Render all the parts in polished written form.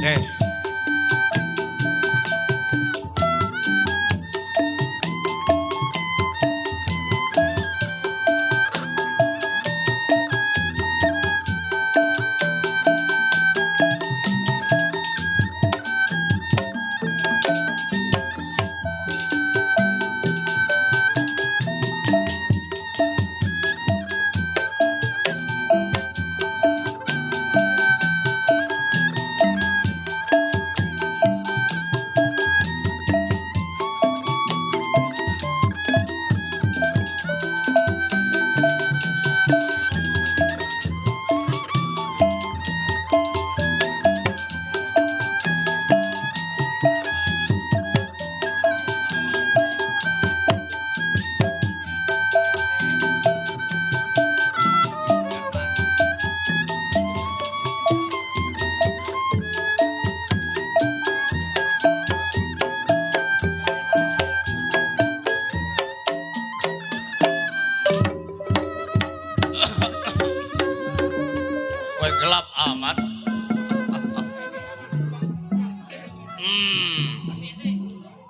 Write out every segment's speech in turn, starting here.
Oke. Wah, gelap amat.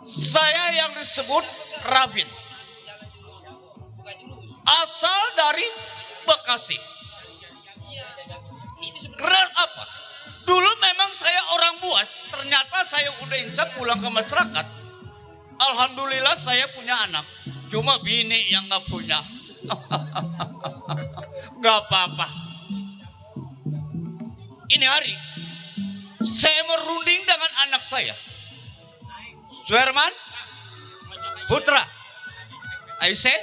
Saya yang disebut Rabin. Asal dari Bekasi. Keren apa? Dulu memang saya orang Buas. Ternyata saya udah insaf pulang ke masyarakat. Alhamdulillah saya punya anak. Cuma bini yang gak punya. Gak apa-apa. Ini hari saya merunding dengan anak saya, Suherman Putra. Aisyah,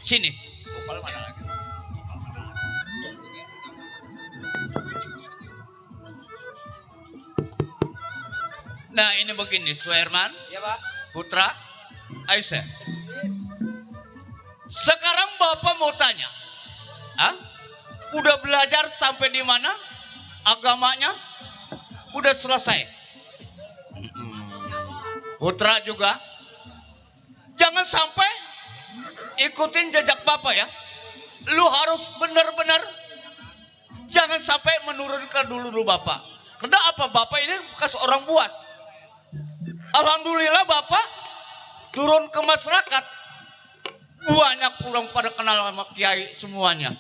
sini. Nah ini begini, Suherman, Ya Pak. Putra, Aisyah. Sekarang Bapak mau tanya, udah belajar sampai di mana? Agamanya udah selesai. Putra juga. Jangan sampai ikutin jejak Bapak ya. Lu harus benar-benar jangan sampai menurunkan dulu Bapak. Karena apa? Bapak ini bekas orang Buas. Alhamdulillah Bapak turun ke masyarakat. Banyak orang pada kenal sama kiai semuanya.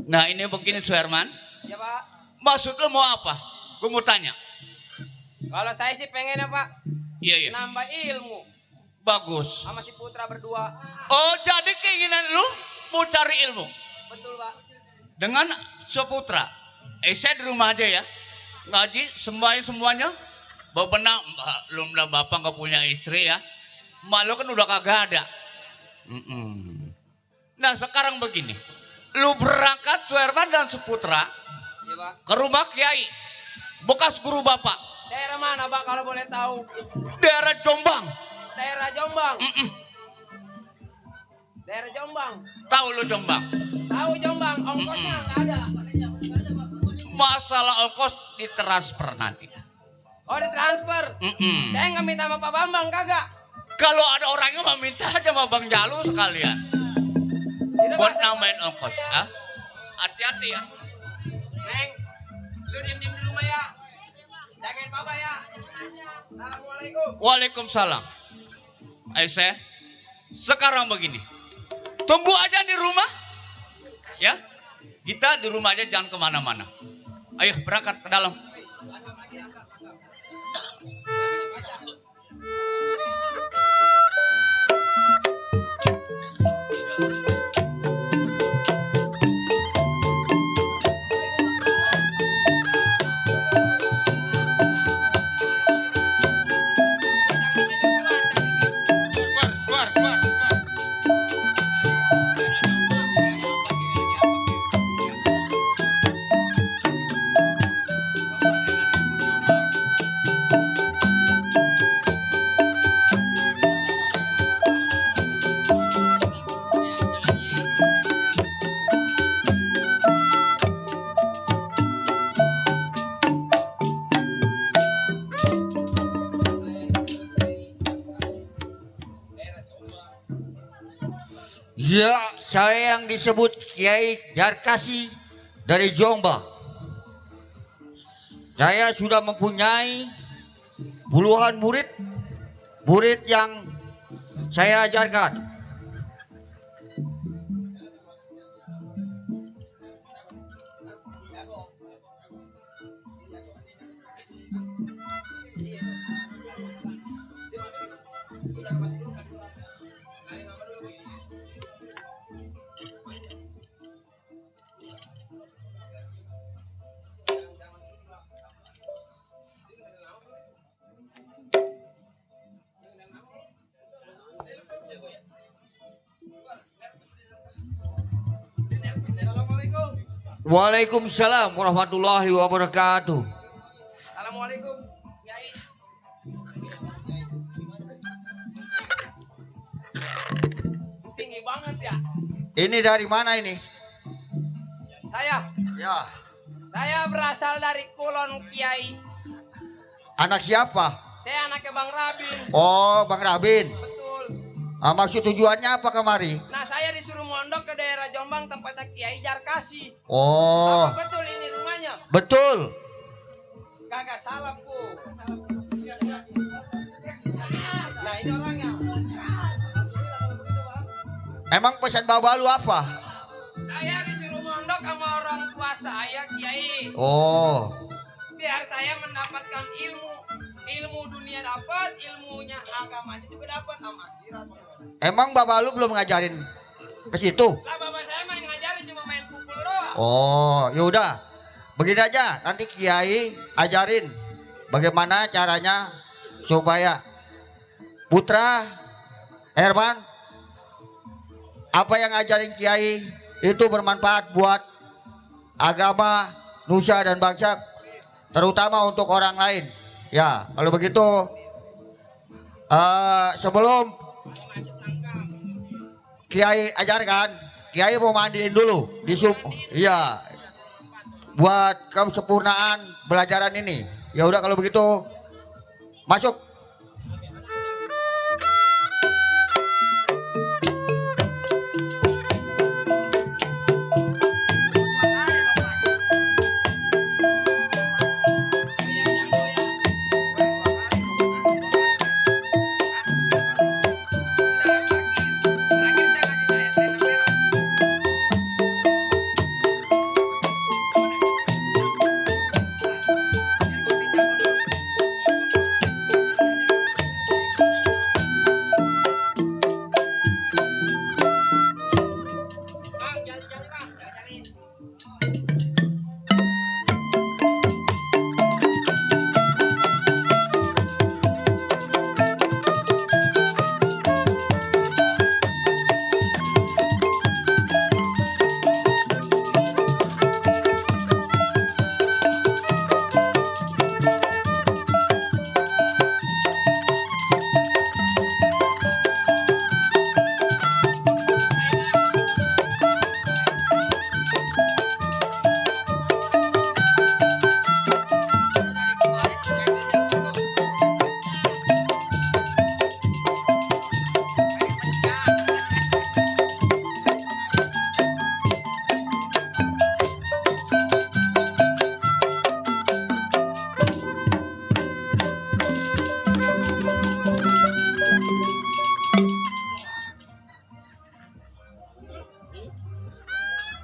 Nah ini begini Suherman. Ya Pak. Maksud lo mau apa? Gue mau tanya. Kalau saya sih pengen ya Pak. Iya. Nambah ilmu. Bagus. Sama si Putra berdua. Oh jadi keinginan lu mau cari ilmu? Betul Pak. Dengan seputra. Saya di rumah aja ya. Ngaji semuanya. Bebenah lu udah bapak gak punya istri ya. Malu kan udah kagak ada. Nah sekarang begini. Lu berangkat Suherman dan seputra. Ya Pak. Ke rumah kiai. Bekas guru bapak. Daerah mana Pak kalau boleh tahu? Daerah Jombang. Daerah Jombang. Daerah Jombang. Tahu lu Jombang? Tahu Jombang, ongkosnya nggak ada. Masalah ongkos ditransfer nanti. Oh ditransfer. Saya nggak minta sama Pak Bambang kagak. Kalau ada orangnya mau minta aja sama Bang Jalu sekalian. Tidak, Buat Pak, saya namain mau ongkos. ya. Hati-hati ya. Neng, lu diem-diem di rumah ya. Jagain Papa ya. Assalamualaikum. Waalaikumsalam. Aisyah, sekarang begini. Tunggu aja di rumah. Ya. Kita di rumah aja jangan kemana-mana. Ayo berangkat ke dalam. Keluar. Ya, saya yang disebut Kiai Jarkasi dari Jombang. Saya sudah mempunyai puluhan murid yang saya ajarkan. Waalaikumsalam warahmatullahi wabarakatuh. Assalamualaikum, Kiai. Tinggi banget ya. Ini dari mana ini? Saya berasal dari Kulon, Kiai. Anak siapa? Saya anaknya Bang Rabin. Oh, Bang Rabin. Betul. Maksud tujuannya apa kemari? Nah, saya disuruh mondok ke daerah Jombang tempatnya Kiai Jarkasi. Oh, Apa betul ini rumahnya? betul. Kagak salah, Bu. Nah, ini orangnya. Emang pesan Bapak lu apa? Saya disuruh mondok sama orang tua saya, Kiai. Oh, Biar saya mendapatkan ilmu. Ilmu dunia dapat, ilmunya agamanya juga dapat sama akhirat. emang Bapak lu belum ngajarin ke situ? Lah bapak saya main ngajarin cuma main pukul doang. Oh, yaudah. Begini aja, nanti Kiai ajarin bagaimana caranya supaya Putra Herman apa yang ngajarin Kiai itu bermanfaat buat agama, nusa dan bangsa, terutama untuk orang lain. Ya, kalau begitu sebelum Kiai ajarkan, Kiai mau mandiin dulu di iya, buat kesempurnaan belajaran ini. Ya udah kalau begitu masuk.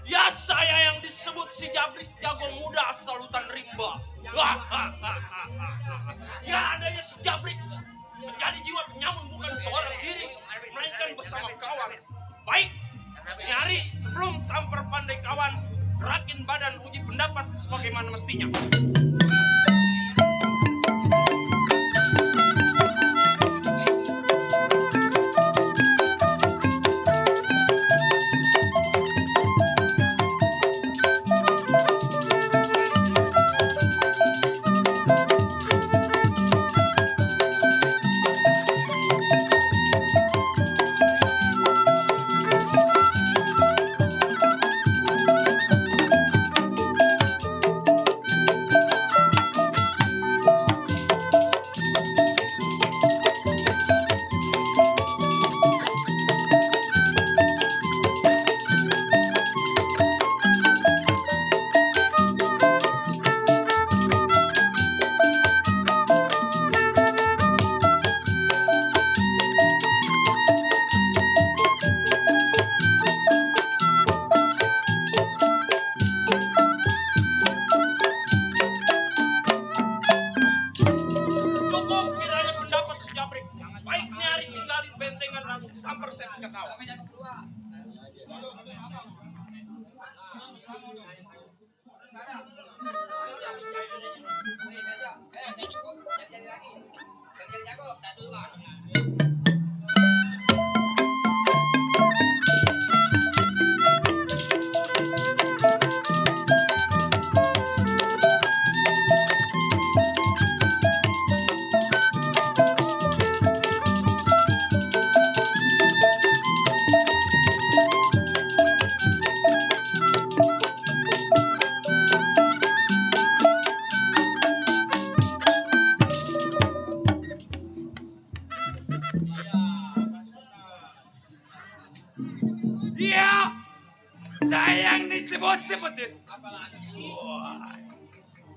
Ya saya yang disebut si Jabrik jago muda asal hutan rimba. Ya adanya si Jabrik menjadi jiwa penyamun bukan seorang diri, melainkan bersama kawan. Baik, nyari sebelum samper pandai kawan, gerakin badan uji pendapat sebagaimana mestinya.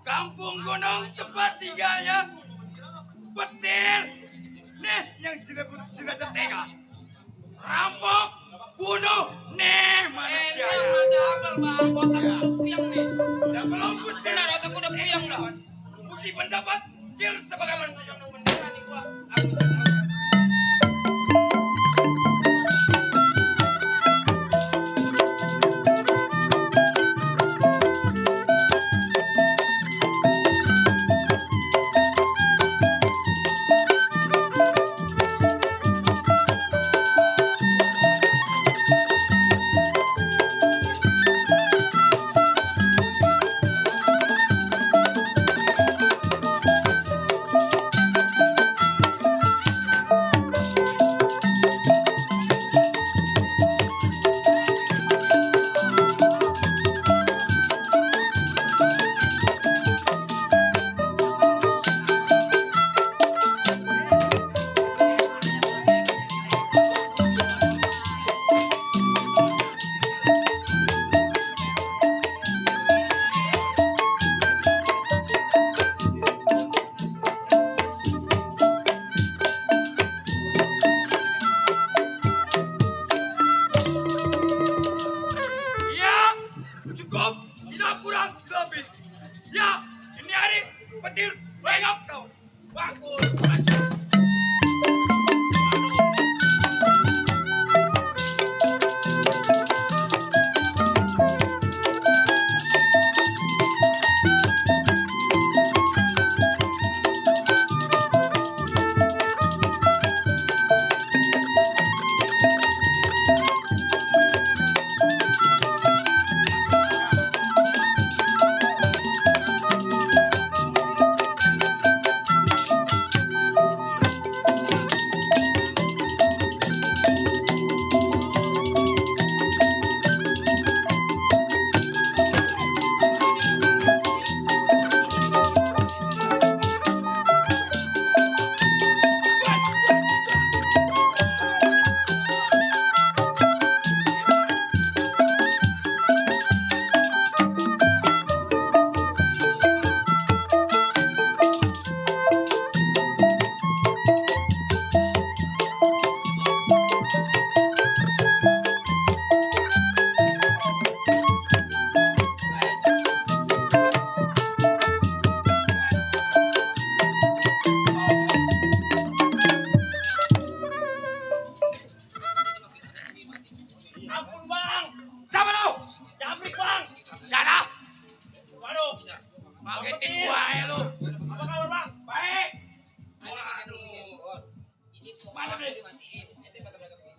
Kampung Gunung tempat tinggalnya petir, Nes yang sudah tega, rampok, bunuh, manusia. Sebelum petir, aku udah puyeng dah. Uji pendapat, kill sebagai manusia. Petir, banyak kau. Bagus.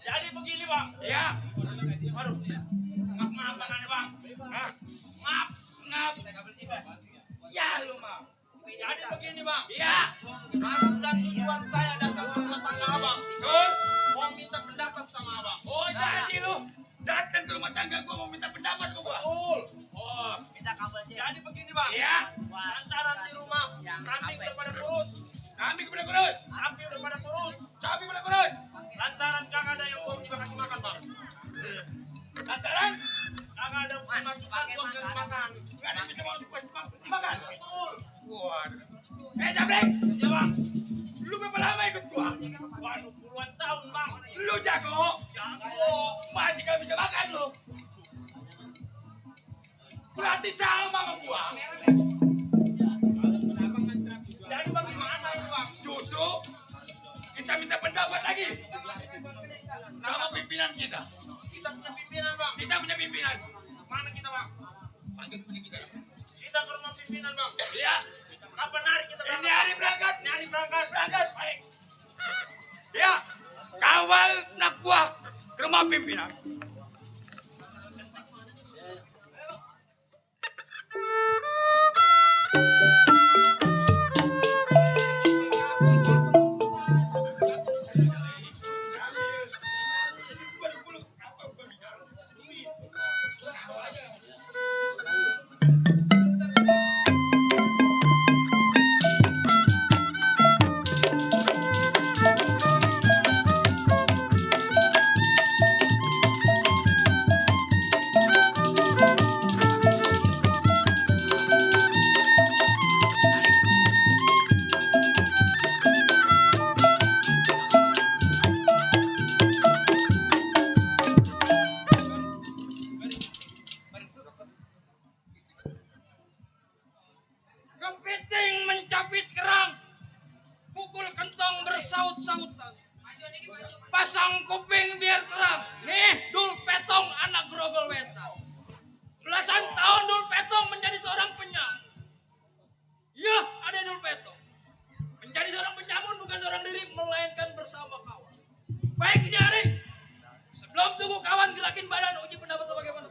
Jadi begini bang, ya. Waduh, maaf banget bang. Maaf. Ya lu bang. Jadi begini bang. Iya. Maksud dan tujuan saya datang ke rumah tangga abang. Terus mau minta pendapat sama abang. Oh jadi lu datang ke rumah tangga gua mau minta pendapat ke gua. Betul. Oh. Jadi begini bang. Iya. Lantaran di rumah kambing udah pada kurus. Kambing udah kurus. Sapi udah pada kurus. Sapi udah kurus. Lantaran kagak ada yang mau dikasih makan bang. Lantaran kagak ada pemasukan gua kasih makan. Gak ada bisa mau dikasih makan. Betul. Waduh. Jablek. Ya bang. Lu berapa lama ikut gua? Waduh puluhan tahun bang. Lu jago? Jago. Masih gak bisa makan lu. Berarti sama sama gua. Jadi bagaimana ini bang? Justru kita minta pendapat lagi sama pimpinan kita. Kita punya pimpinan bang. Kita punya pimpinan. Mana kita bang? Panggil kita. Kita ke rumah pimpinan bang. Iya. Kapan hari kita berangkat? Ini hari berangkat. Ini hari berangkat. Berangkat. Baik. Ya. Kawal nak buah ke rumah pimpinan. Kepiting mencapit kerang, pukul kentong bersaut-sautan. Pasang kuping biar terang. Nih, Dul Petong anak Grogol Wetan. Belasan tahun Dul Petong menjadi seorang penyamun. Ya, ada Dul Petong. Menjadi seorang penyamun bukan seorang diri, melainkan bersama kawan. Baik ini hari. Sebelum tunggu kawan gerakin badan, uji pendapat sebagaimana.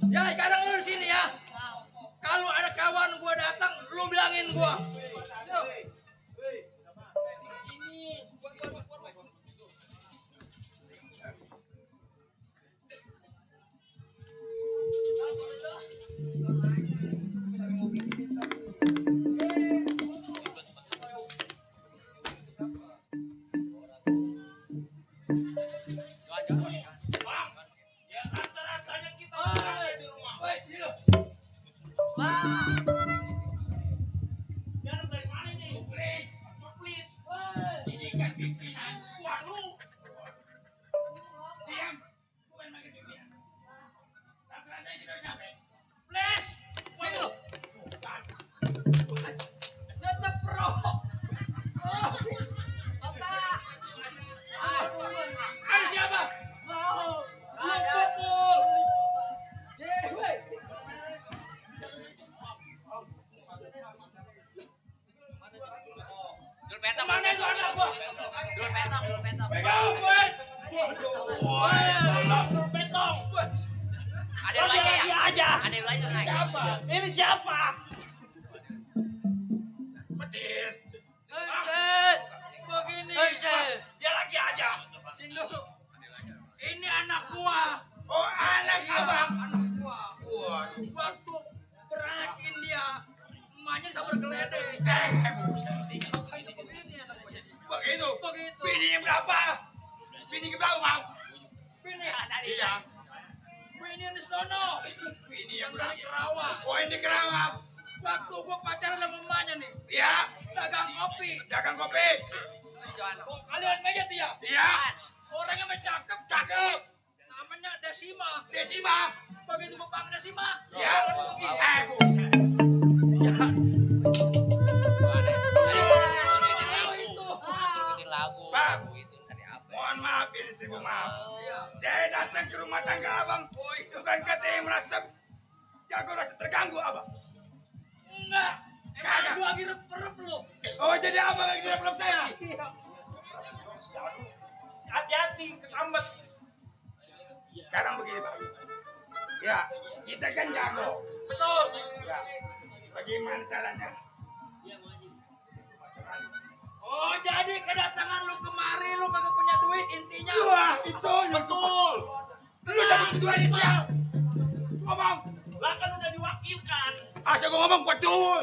Ya, sekarang lu di sini ya. Kalau ada kawan gua datang, lu bilangin gua. Mana itu anak gua? Dul Petong. Pegang gue. Dul Petong. Ada lu aja. Ada lu aja. Siapa? Ini siapa? Petir. Begini. Dia lagi aja. Sini dulu. Ini anak gua. Oh, anak abang. Anak gua. Waktu berakin dia, emaknya sabar geledek. Begitu. Begitu. Bininya berapa? Bini berapa, Bang? Bini. Iya. Bini yang di sono. Bini Yang yang dari berapa? Kerawang. Oh, ini Kerawang. Waktu gua pacaran sama emaknya nih, Iya. dagang kopi. Dagang kopi. Oh, kalian meja tuh ya? Iya. Orangnya mah cakep. Cakep. Namanya Desima. Desima. Begitu gua panggil Desima, Iya. dia pergi. Buset. Oh, itu. Bang, mohon maaf ini sih, Bu, maaf. Saya datang ke rumah tangga abang. Bukan katanya merasa jago rasa terganggu abang. Enggak. Emang Kagak. gua lagi rep-rep lu. Oh, jadi abang lagi di belum saya. Iya. Hati-hati kesambet. Sekarang begini, Pak. Ya, kita kan jago. Betul. Ya. Bagaimana caranya? Oh, jadi kedatangan lu kemari lu kagak punya duit intinya. Wah, itu Betul. Lu dapat keduanya siap. Ngomong. Lah kan udah diwakilkan. Asal gua ngomong betul.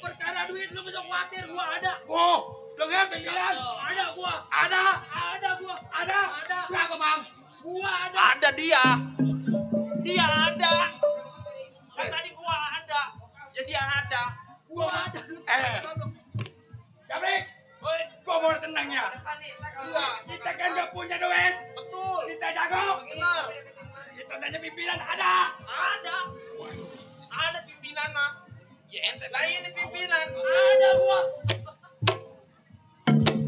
Perkara duit lu gak usah khawatir, gua ada. Oh, lu nggak pikiran? Ada gua. Ada. Ada gua. Ada. Ada. Berapa, Bang? Gua ada. Ada dia. Dia ada. Kan tadi gua ada. Ya dia ada. Gua ada. Jabrik. Gua mau senang ya. Iya. Kita kan gak punya duit. Betul. Kita jago. Benar. Kita tanya pimpinan ada. Ada. Ada pimpinan mah. Ya ente tadi ini pimpinan. Ada gua.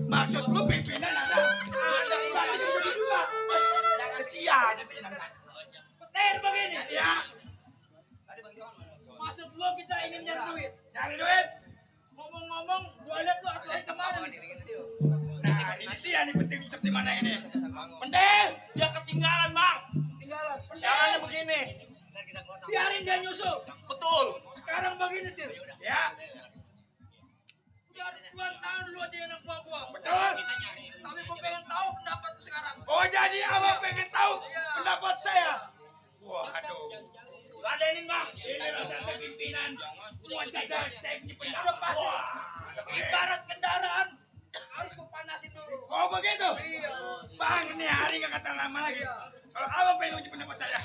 Maksud lu pimpinan ada. Ada ini. Berarti kita berdua. Sia aja pimpinan. Petir begini. Ya. Maksud lo kita ingin nyari duit. Cari duit. Ngomong-ngomong, gua liat lu aturan kemarin. Nah, ini dia nih penting seperti mana ini. Penting. Dia ketinggalan, Bang. Ketinggalan. Jalannya begini. Biarin dia nyusul. Betul. Sekarang begini, Sir. Ya. Biar gua tahan lu aja anak buah gua. Betul. Tapi gua pengen tahu pendapat sekarang. Oh, jadi abang pengen tahu Iya. pendapat saya. Wah, aduh. Ladenin, Bang. Ini rasa saya pimpinan. Semua jajan saya punya pendapat. Udah pasti. Wah, Ibarat kendaraan harus kupanasin dulu. oh begitu? Iya. Bang, ini hari gak kata lama lagi. Kalau abang pengen uji pendapat saya.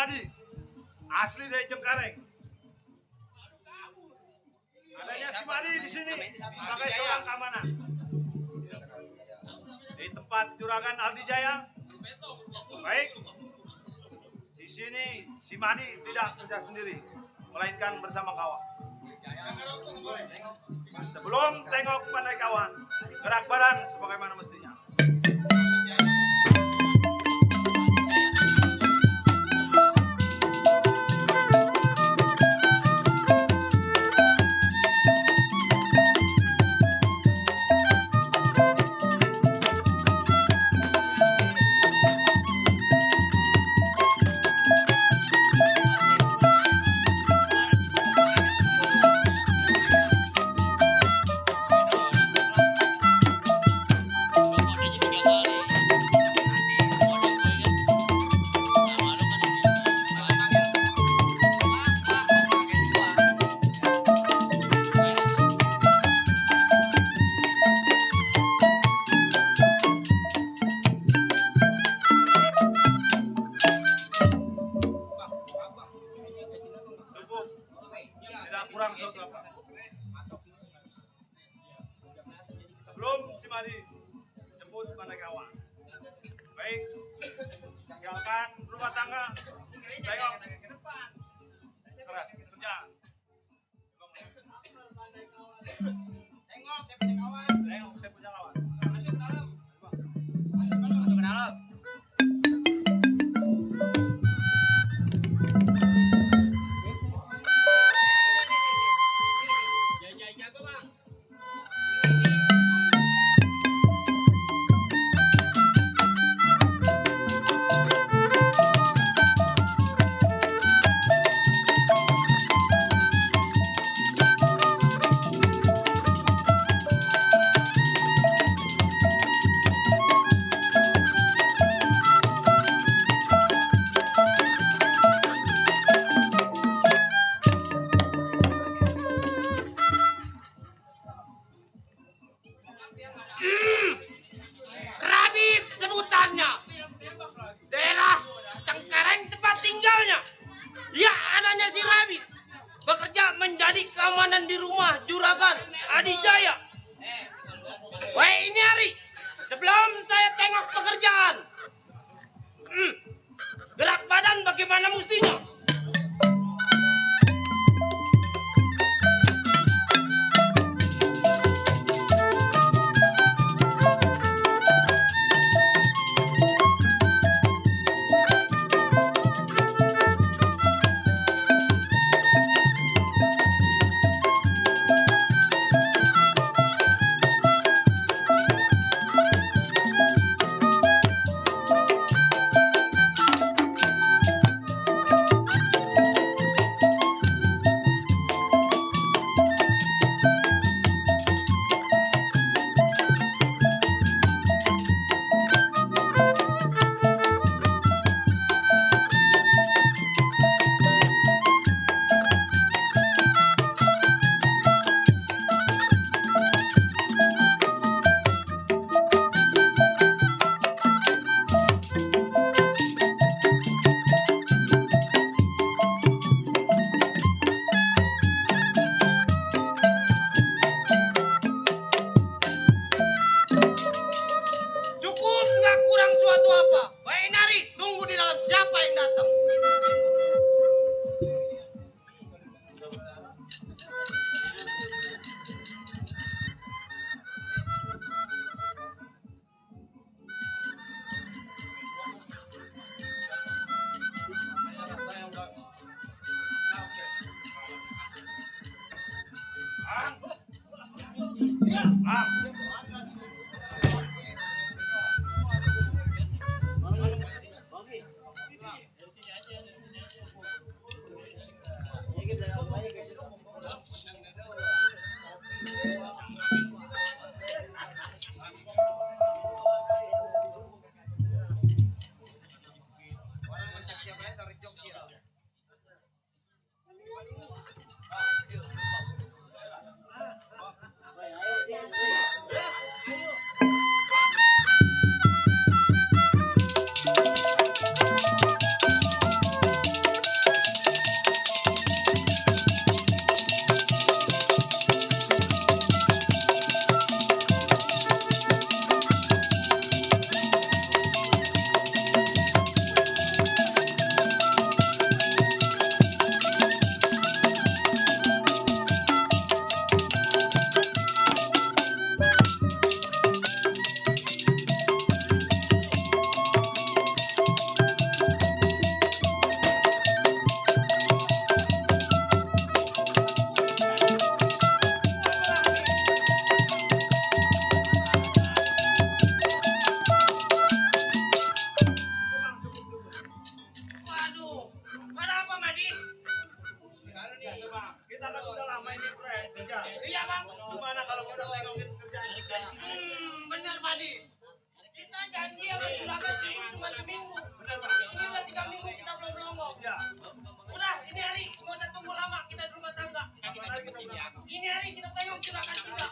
Simadi, asli dari Cengkareng. Adanya Simadi di sini sebagai seorang keamanan di tempat Juragan Aldi Jaya. Baik, di sini Simadi tidak sendiri, melainkan bersama kawan. Sebelum tengok pandai kawan, gerak badan sebagaimana mestinya. Kurang apa. Sebelum Simadi jemput pandai kawan. Baik, tinggalkan rumah tangga. Tengok. Gerak, kerja. Tengok, saya punya kawan. Tengok, saya punya kawan. Masuk ke dalam. Masuk ke dalam. Rabit sebutannya. Daerah Cengkareng tempat tinggalnya. Ya, adanya si Rabit bekerja menjadi keamanan di rumah Juragan Adi Jaya. Wah, ini hari sebelum saya tengok pekerjaan. Gerak badan bagaimana mestinya? Suatu apa? Baik Nari, tunggu di dalam siapa yang datang. Iya bang. Gimana kalau kita ngomongin kerjaan kita? Benar Padi. Kita janji sama juragan itu cuma seminggu. Benar Pak. Ini udah 3 minggu kita belum ngomong. Ya. Udah ini hari mau usah tunggu lama kita di rumah tangga. Ini hari kita tayung juragan kita.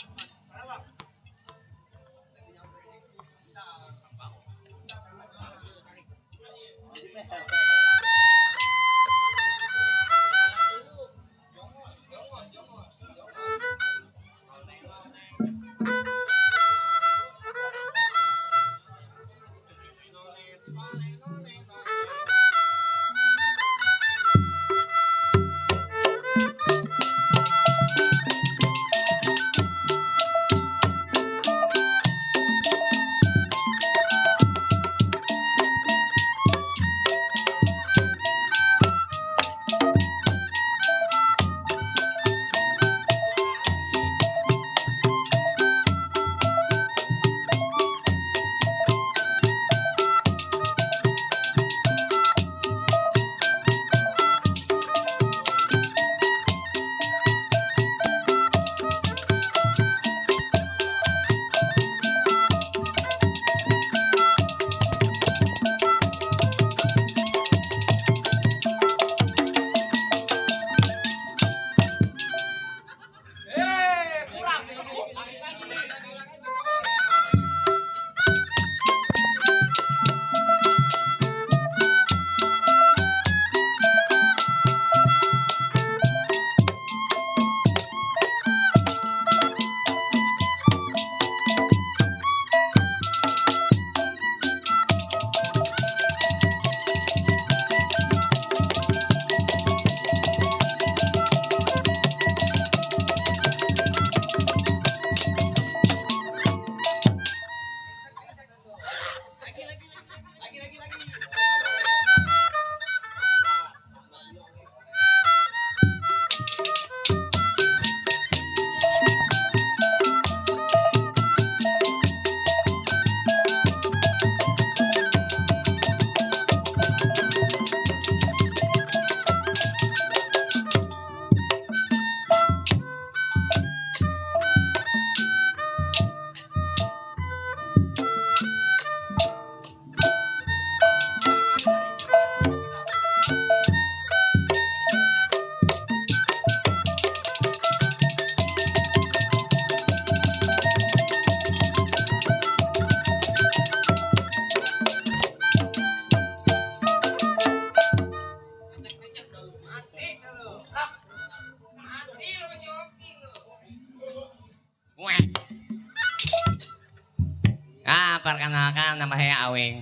Perkenalkan nama saya Awing.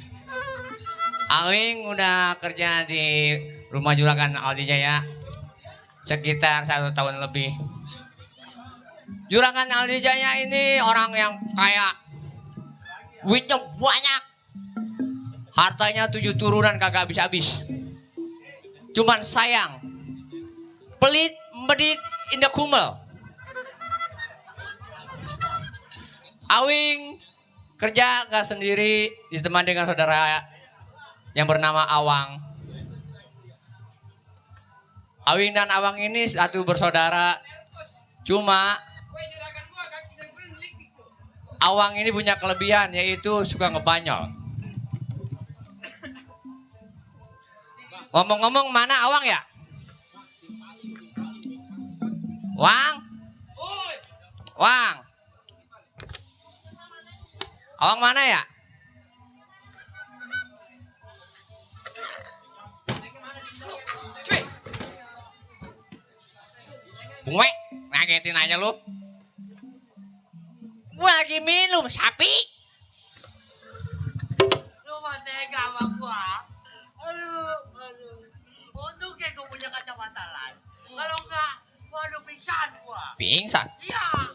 Awing udah kerja di rumah juragan Aldi Jaya sekitar 1 tahun lebih. Juragan Aldi Jaya ini orang yang kaya, duitnya banyak, hartanya 7 turunan kagak habis-habis. Cuman sayang, pelit medit indah kumel. Awing kerja gak sendiri, ditemani dengan saudara yang bernama Awang. Awing dan Awang ini satu bersaudara. Cuma Awang ini punya kelebihan, yaitu suka ngebanyol. Ngomong-ngomong, mana Awang ya? Wang? Wang? Awang mana ya? Bungue, ngagetin aja lu. Gua lagi minum, sapi. Lu mah tega sama gua. Aduh. Untung kayak gua punya kacamata lan. Kalau enggak, waduh pingsan gua. Pingsan? Iya.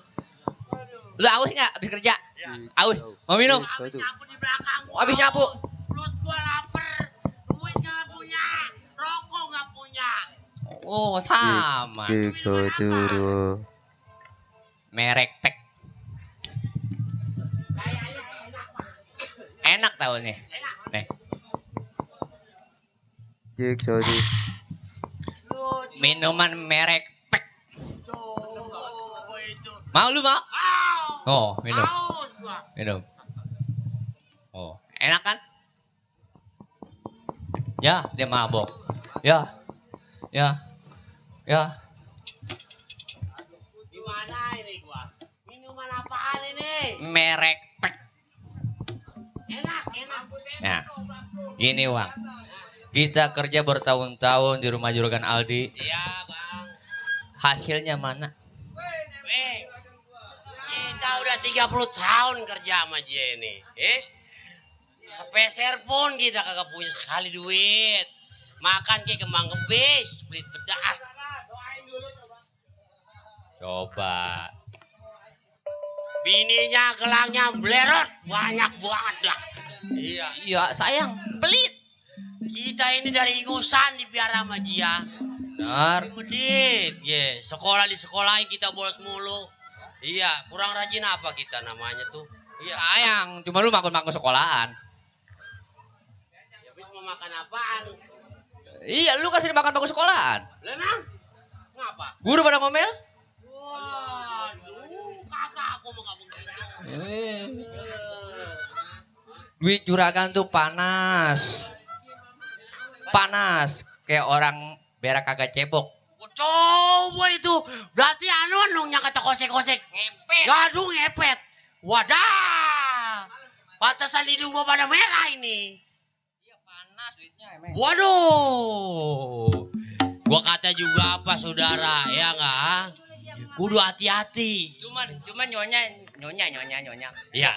Aduh. Lu aus nggak habis kerja? Ya. Aus, mau minum? Habis nyapu di belakang gua. Habis nyapu? Perut gua lapar. Duit nggak punya. Rokok nggak punya. Oh, sama. Merek pek. Enak tau nih. Nih. Minuman merek pek. itu. Mau lu mau? Mau. Oh, minum. Haus gua. Minum. Oh, enak kan? Ya, dia mabok. Ya. Ya. Ya. Gimana ini gua? Minuman apaan ini? Merek pek. Enak, enak. Nah, gini Wang. Kita kerja bertahun-tahun di rumah juragan Aldi. Iya, Bang. Hasilnya mana? Weh, kita udah 30 tahun kerja sama dia ini. Sepeser pun kita kagak punya sekali duit. Makan kayak kembang kebis, beli bedah. Coba. Bininya gelangnya belerot, banyak banget dah. Iya. Iya, sayang. Pelit. Kita ini dari ingusan dipiara sama dia. Benar. Medit, ye. Sekolah di sekolahin kita bolos mulu. Iya, kurang rajin apa kita namanya tuh? Iya. Sayang, cuma lu makan-makan sekolahan. Ya, habis mau makan apaan? Iya, lu kasih makan bagus sekolahan. Lenang? Ngapa? Guru pada ngomel? Waduh, kakak aku mau gak begitu. Duit juragan tuh panas. Panas. Kayak orang berak kagak cebok. Coba itu, berarti anu nungnya kata kosek-kosek. Ngepet. Gaduh ngepet. Wadah. Pantesan hidung gua pada merah ini. Iya panas duitnya emang. Waduh. Gua kata juga apa saudara, ya enggak? Kudu hati-hati. Cuman nyonya. Iya.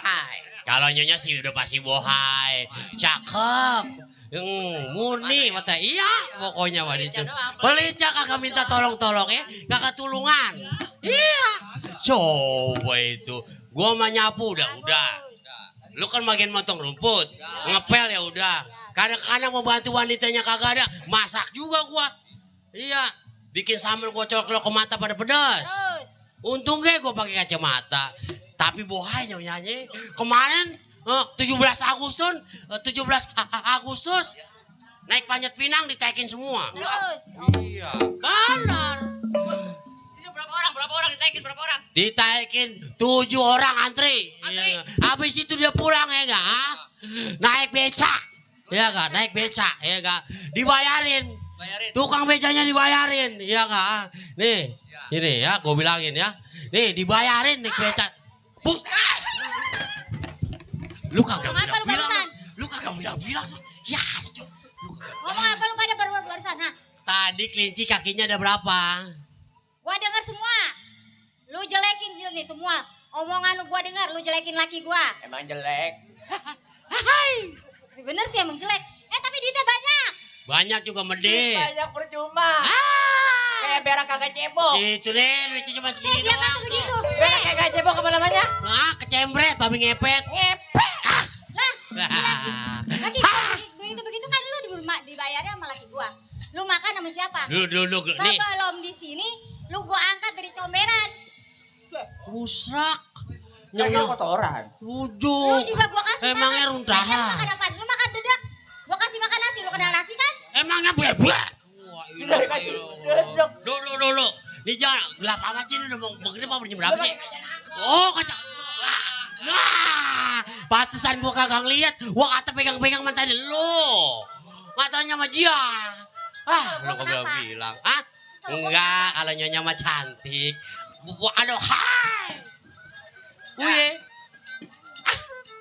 Kalau nyonya sih udah pasti bohai. Cakep. Murni mata iya pokoknya mah itu. Pelitnya kagak minta tolong-tolong ya, kagak tulungan. Iya. Coba itu. Gua mah nyapu udah. Lu kan bagian motong rumput, ngepel ya udah. Kadang-kadang mau bantu wanitanya kagak ada, masak juga gua. Iya, bikin sambal gua colok ke mata pada pedas. Untungnya gua pakai kacamata. Tapi bohai nyanyi. Kemarin 17 Agustus naik Panjat Pinang ditaikin semua. Iya, benar. Itu berapa orang ditaikin berapa orang? Ditaikin 7 orang antri. Iya. Habis itu dia pulang ya enggak? Naik beca. Ya enggak? Naik beca ya enggak? Dibayarin. Tukang becanya dibayarin. Ya enggak? Nih. Ini ya gue bilangin ya. Nih dibayarin naik beca. Bus. Lu kagak bilang. Lu kagak bilang. Ya, Ngomong apa lu pada barusan, ha? tadi kelinci kakinya ada berapa? Gua dengar semua. Lu jelekin nih semua. Omongan lu gua dengar, lu jelekin laki gua. Emang jelek. Hai. Bener sih emang jelek. Tapi duitnya banyak. Banyak juga medit. Banyak percuma. Kayak berak kagak cebok. Itu deh, duitnya cuma Saya segini dia doang kata tuh. begitu. Berak kagak cebok apa namanya? Kecembret, babi ngepet. Lah, laki begitu kan lu dibayarnya sama laki gua. Lu makan sama siapa? Dulu, nih. Sebelum di sini lu gua angkat dari comberan. Musrak. Nyonya kotoran. Lu Wujud. juga gua kasih Emangnya makan. runtahan. Lu makan apa? Lu makan dedek. Gua kasih makan nasi, lu kenal nasi kan? Emangnya bebek. Wah, Udah dikasih dedek. Dulu. Ini jangan gelap amat sih, lu udah mau begitu apa jam berapa sih? Oh, kacang. Nah, pantesan gua kagak ngeliat. Gua kata pegang-pegang mantan lu. Matanya sama dia. Lu kok belum bilang. Enggak, kalau nyonya mah cantik. Aduh, hai. Uye.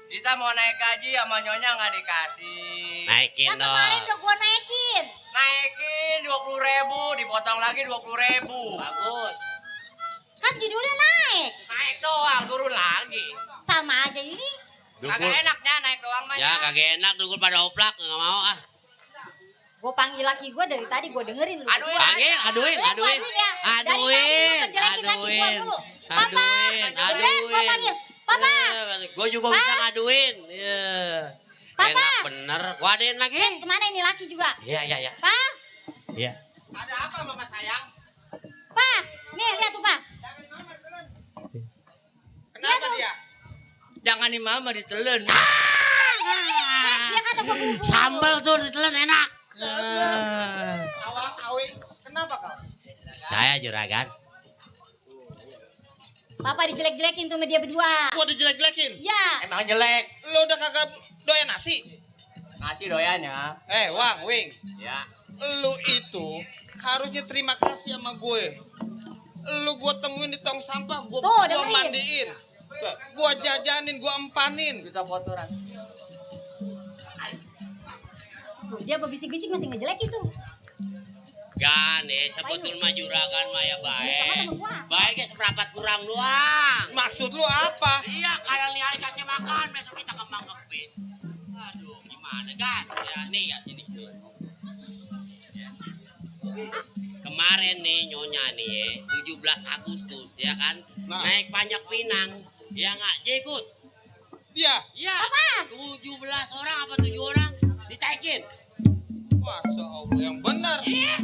Kita mau naik gaji sama nyonya nggak dikasih. Naikin Yang kemarin dong. udah gua naikin. Naikin 20.000, dipotong lagi 20.000. Bagus. Kan judulnya naik. Naik doang, turun lagi. Sama aja ini. Kagak enaknya naik doang mah. Ya kagak enak dukul pada oplak, nggak mau ah. Gue panggil laki gue dari tadi gue dengerin lu. Aduin, Panggil, aduin. Ya. Dari tadi lu ngejelekin laki gua mulu. Papa, beneran gue panggil. Papa. Gue juga bisa ngaduin. Iya. Papa. Enak bener. Gua adain lagi. Kemana ini laki juga? Iya. Pak, Iya. Ada apa mama sayang? Pak. Nih lihat tuh Pak. Kenapa dia? Jangan di mama ditelan. Dia kata gue bumbu. Sambal tuh ditelan enak. Awang, awing. Kenapa kau? Saya juragan. Papa dijelek-jelekin tuh sama dia berdua. Gua dijelek-jelekin. Ya. Emang jelek. Lu udah kagak doyan nasi? Nasi doyannya. Wang, Wing. Ya. Lu itu harusnya terima kasih sama gue. Lu gue temuin di tong sampah, gue Tuh, dengerin. mandiin, gue jajanin, gue empanin. Kita kotoran. Dia berbisik-bisik masih ngejelek itu. Gan, sebetul mah juragan mah ya Kamu baik. temen gua. Baiknya seperempat kurang doang. Maksud lu apa? Iya, kalau nih hari kasih makan, besok kita kembang kebit. Aduh, gimana kan? Ya nih ya ini. Kemarin nih nyonya nih 17 Agustus ya kan Nah. naik Panjak Pinang ya nggak dia ikut Dia, ya 17 orang apa 7 orang ditaikin. Masya Allah yang benar. Iya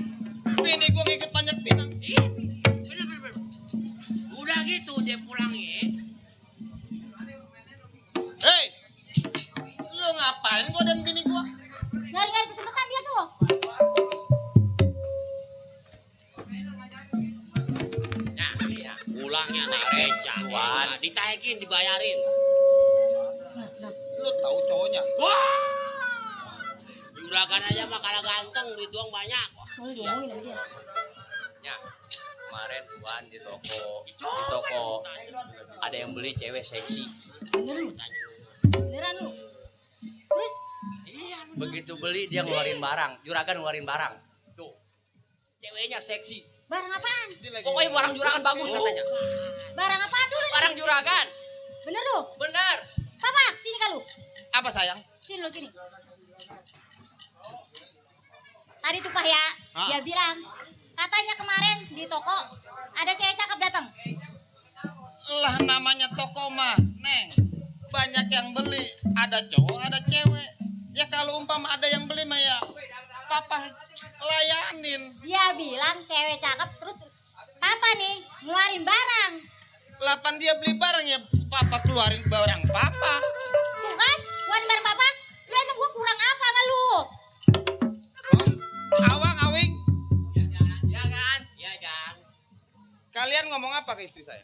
Bini gue ngikut Panjat Pinang. iya bener. Udah gitu dia pulang ya. Hei, lu ngapain gue dan bini gue? Nyari-nyari kesempatan dia tuh. Nah iya pulangnya naik reca ya, ditaikin dibayarin. Lu tahu cowoknya? Wah juragan aja mah kalah ganteng duit uang banyak. Oh, diomongin sama dia. Ya. Kemarin tuan di toko ada yang beli cewek seksi. Bener lu. Beneran lu. Terus Begitu beli dia ngeluarin barang, juragan ngeluarin barang. Tuh. Ceweknya seksi. barang apaan? Dia lagi Pokoknya barang juragan bagus katanya. Barang apaan dulu nih? Barang juragan. Bener lu? Benar. Papa, sini kan lu. apa sayang? Sini lu sini. Tadi tuh Pak ya, dia bilang katanya kemarin di toko ada cewek cakep datang. Lah namanya toko mah, Neng. Banyak yang beli, ada cowok, ada cewek. Ya kalau umpama ada yang beli mah ya papa layanin. Dia bilang cewek cakep terus papa nih ngeluarin barang. Lapan dia beli barang ya papa keluarin barang papa. Tuh kan, ngeluarin barang papa. Lu emang gua kurang apa sama lu? Awang, Awing, Ya kan? Ya kan? kalian ngomong apa ke istri saya?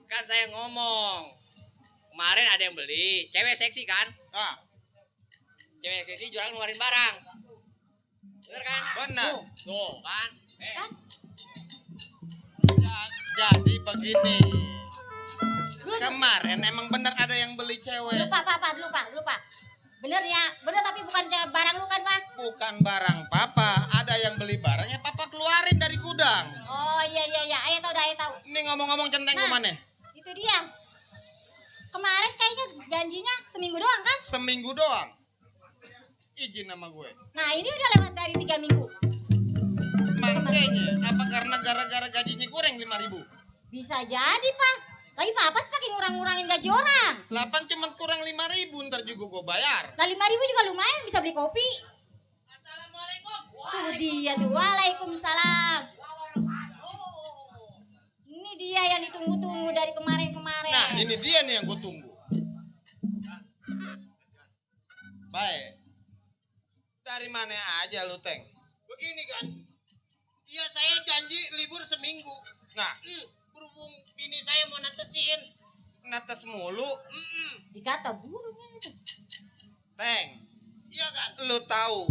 Kan saya ngomong. Kemarin ada yang beli, cewek seksi kan? Ah, Cewek seksi juragan ngeluarin barang. Bener kan? benar. Tuh kan? Jadi begini. Lu Kemarin emang benar ada yang beli cewek. lupa. Bener ya, bener tapi bukan barang lu kan, Pak? Bukan barang papa, ada yang beli barangnya papa keluarin dari gudang. Oh iya, ayah tahu. Ini ngomong-ngomong centeng Nah. kemana? Itu dia. Kemarin kayaknya janjinya seminggu doang kan? Seminggu doang. Izin sama gue. Nah ini udah lewat dari 3 minggu. Makanya, apa karena gara-gara gajinya kurang 5.000? Bisa jadi, Pak. Lagi papa sih pakai ngurang-ngurangin gaji orang. 8 cuma kurang 5.000, ntar juga gue bayar. Lah 5.000 juga lumayan bisa beli kopi. Assalamualaikum. Tuh dia tuh. Waalaikumsalam. Ini dia yang ditunggu-tunggu dari kemarin-kemarin. Nah, ini dia nih yang gue tunggu. Baik. Dari mana aja lu, Teng? Begini kan. Iya, saya janji libur seminggu. Nah, Berhubung ini saya mau netesin. netes mulu. Dikata burungnya itu. Teng, Iya kan? lu tahu,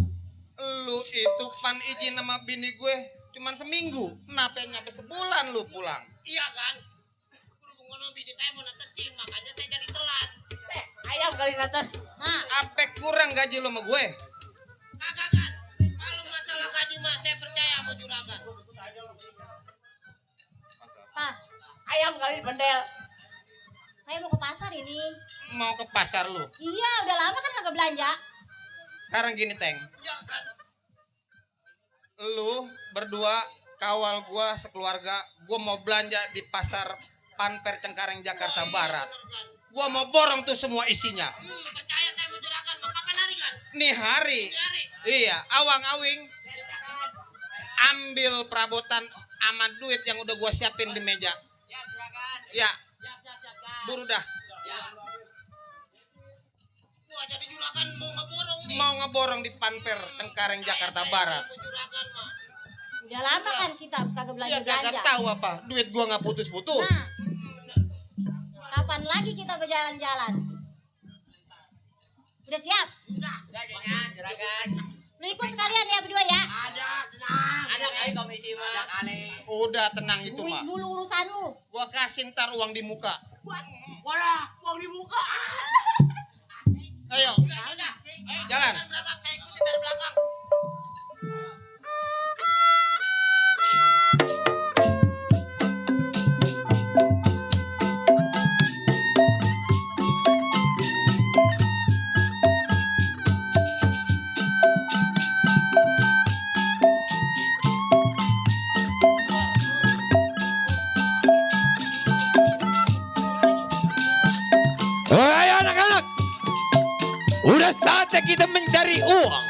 lu itu pan izin sama bini gue cuman seminggu. Kenapa nyampe sebulan lu pulang? Iya kan? Berhubung ngomong bini saya mau netesin, makanya saya jadi telat. Ayam kali netes. Nah, Apa kurang gaji lu sama gue? Kagak kan? Kalau masalah gaji mah saya percaya sama juragan. Pak, Ayam kali pendel. saya mau ke pasar ini. Mau ke pasar lu. Iya, udah lama kan kagak belanja. Sekarang gini, Teng. Iya kan? Lu berdua kawal gua sekeluarga, gua mau belanja di pasar Panper Cengkareng Jakarta Barat. Gua mau borong tuh semua isinya. Percaya saya sama juragan. Mau kapan hari kan? Nih hari. Ini hari. Iya, Awang Awing ambil perabotan sama duit yang udah gua siapin di meja. Ya juragan. Ya, Siap. buru dah. Ya. Wah jadi juragan mau ngeborong nih. Mau ngeborong di Panper Cengkareng Jakarta Barat. Juragan mah. Udah lama kan kita kagak belanja Ya kagak belanja. tahu apa. Duit gua nggak putus-putus. Nah, kapan lagi kita berjalan-jalan? Udah siap? Lu ikut sekalian ya berdua ya? Ada kali komisi mah. Ada kali. Udah tenang itu Duit mah. mulu urusan lu. Gua kasih ntar uang di muka. Walah, uang dibuka. Ayo. Jalan. Saya ikutin dari belakang. Hai anak-anak, udah saatnya kita mencari uang.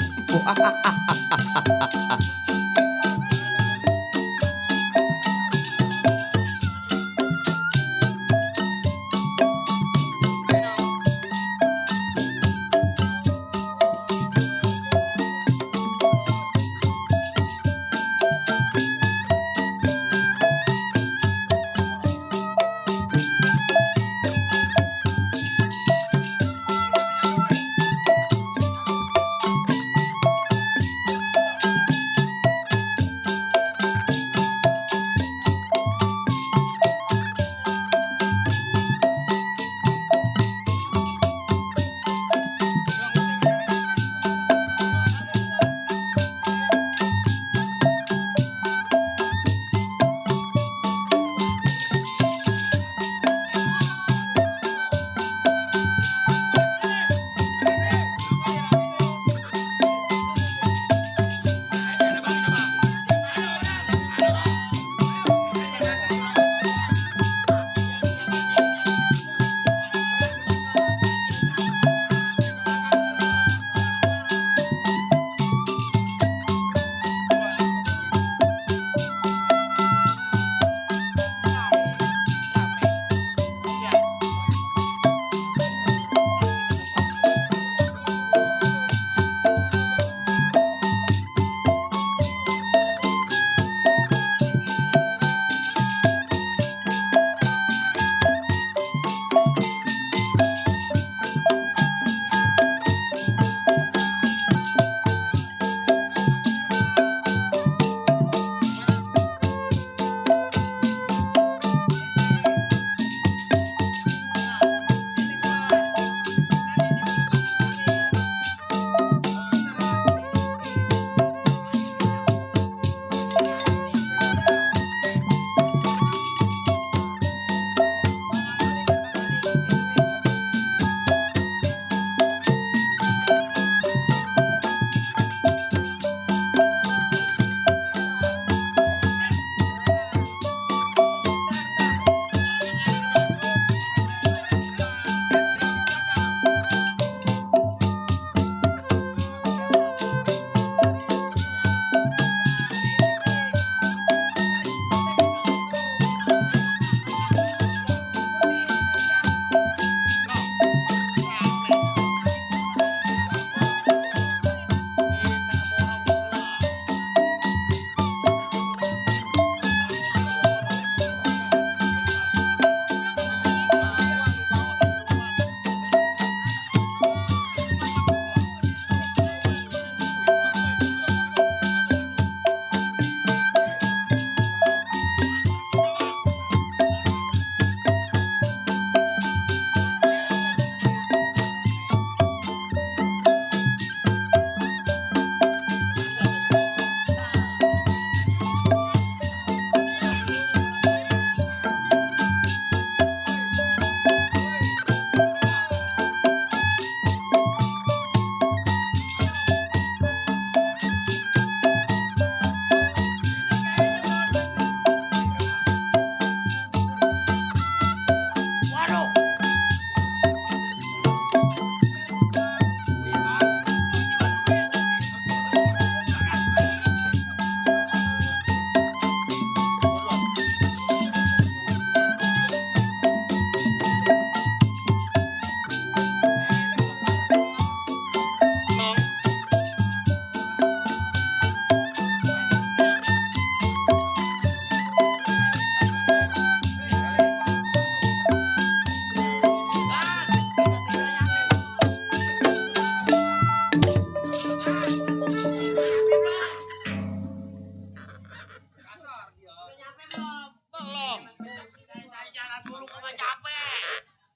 istirahat dulu kagak capek.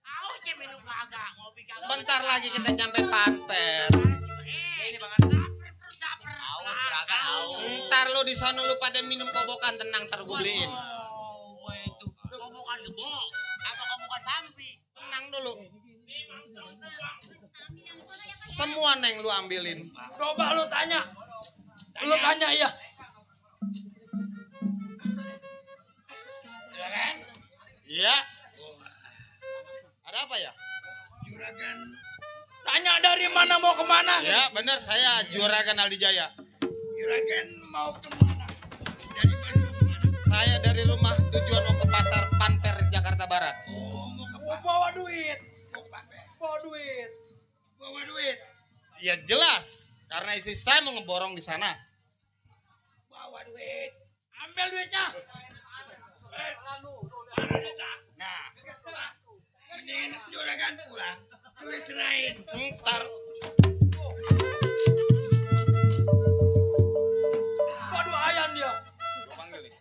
Au ce minum kagak, ngopi kagak. Bentar lagi kita nyampe Panper. Ini banget lapar perut lapar. Au juragan au. Ntar lu di sana lu pada minum kobokan, tenang, ntar gue beliin. Oh, itu. Kobokan kebo. Apa kobokan sampi? Tenang dulu. Semua neng lu ambilin. Coba lu tanya. Lu tanya ya. Iya. Ada apa ya? Juragan. Tanya dari mana mau kemana. Ya benar, saya Juragan Aldi Jaya. Juragan mau kemana? Dari mana kemana? Saya dari rumah tujuan mau ke pasar Panper Jakarta Barat. Mau bawa duit. Bawa duit. Bawa duit. Ya jelas, karena istri saya mau ngeborong di sana. Bawa duit. Ambil duitnya. Nah, mendingan juragan pulang. Duit serahin. Ntar Waduh ayam dia. gua panggil nih.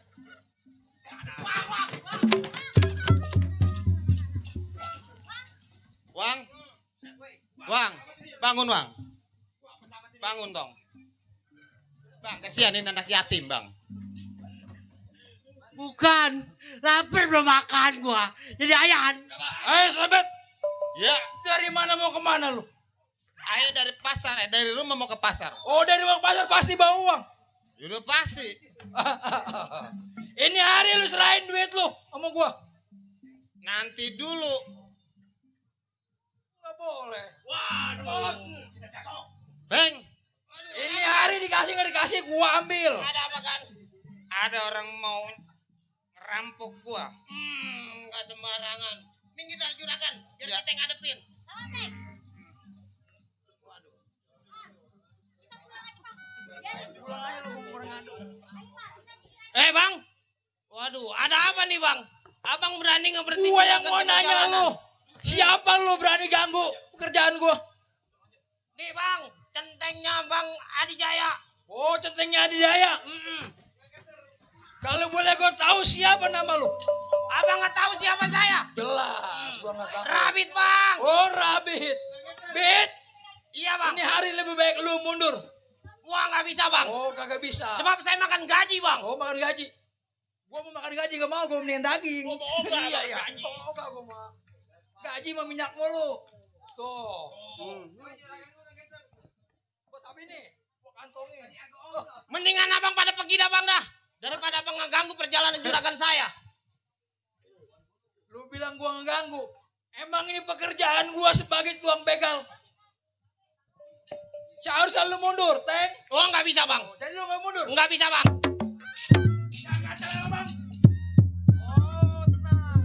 Wang, Wang, bangun Wang. Bangun dong. Bang, kasihan ini anak yatim bang. Bukan, lapar belum makan gua. Jadi ayan. Sahabat. Ya, Dari mana mau kemana lu? ayo dari pasar, dari rumah mau ke pasar. Oh dari uang pasar pasti bawa uang. Udah pasti. Ini hari lu serahin duit lu sama gua. Nanti dulu. Nggak boleh. Waduh. Beng, Ini hari dikasih nggak dikasih gua ambil. ada apa kan? Ada orang mau ngerampok gua. Enggak sembarangan. Minggir dari juragan, biar Ya. kita ngadepin. Bang. Waduh, ada apa nih bang? Abang berani ngeberhenti? Gua yang mau nanya lu. Siapa lu berani ganggu pekerjaan gua? Nih bang, centengnya bang Adi Jaya. Oh centengnya Adi Jaya. Kalau boleh gua tahu siapa nama lu? Abang nggak tahu siapa saya? Jelas gua nggak tahu. Rabit bang. Oh Rabit. Bit. Iya bang. Ini hari lebih baik lu mundur. Wah nggak bisa bang. Oh kagak bisa. Sebab saya makan gaji bang. Oh makan gaji. Gua mau makan gaji gak mau, gua mendingan daging. Gua mau ogah, Iya Bang, ya. gaji. Oh ogah gua mau. Gaji mah minyak mulu. Tuh. Gua sabi nih. Gua kantongin. Oh. Mendingan abang pada pergi dah bang dah. Daripada abang ngeganggu perjalanan juragan saya. Lu bilang gua ngeganggu. Emang ini pekerjaan gua sebagai tuang begal. Seharusnya lu mundur, Teng. Oh nggak bisa bang. Jadi lu gak mundur. Nggak bisa bang. Jangan cara bang. Oh tenang.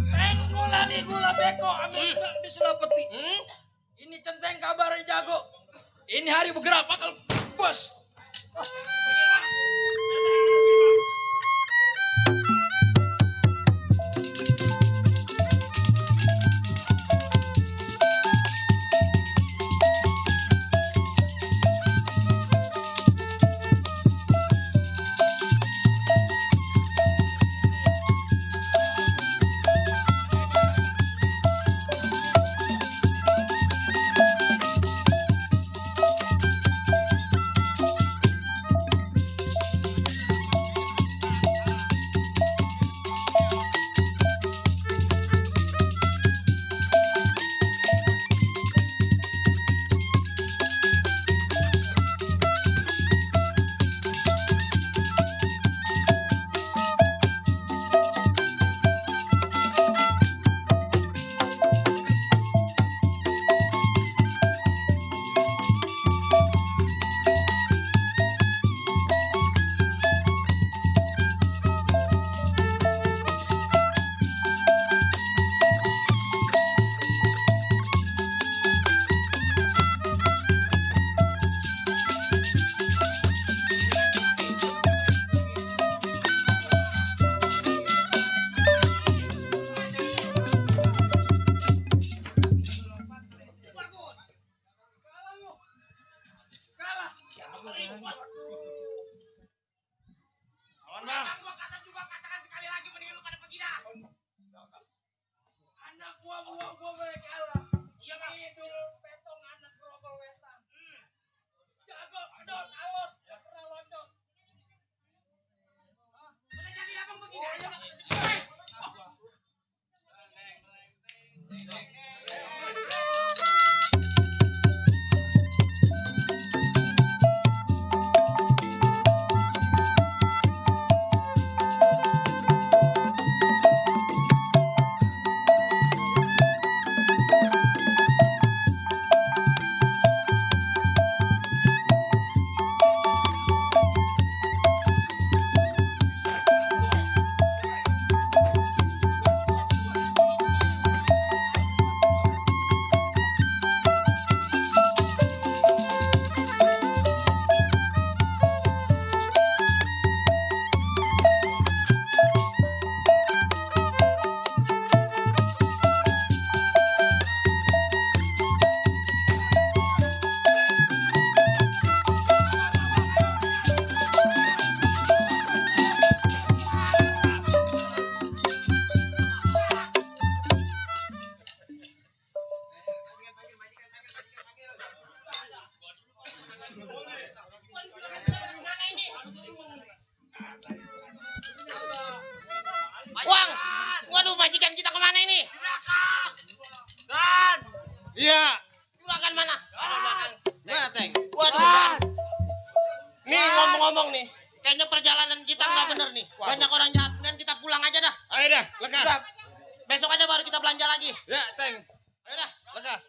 Teng gula nih gula beko. Ambil di selapeti. Ini centeng kabarnya jago. Ini hari bergerak bakal bos. gua kalah. Iya bang. Idul Petong anak Grogol Wetan. Jago, pedot, alot, gak pernah lonjong. Udah jadi abang begini aja. Uang. Waduh, majikan kita kemana ini? Dan. Iya. Juragan mana? Mana, Teng? Waduh, Dan. Nih ngomong-ngomong nih, kayaknya perjalanan kita nggak bener nih. Banyak orang jahat, dan kita pulang aja dah. Ayo dah, lekas. Udah, besok aja baru kita belanja lagi. Ya, Teng. Ayo dah. Lekas.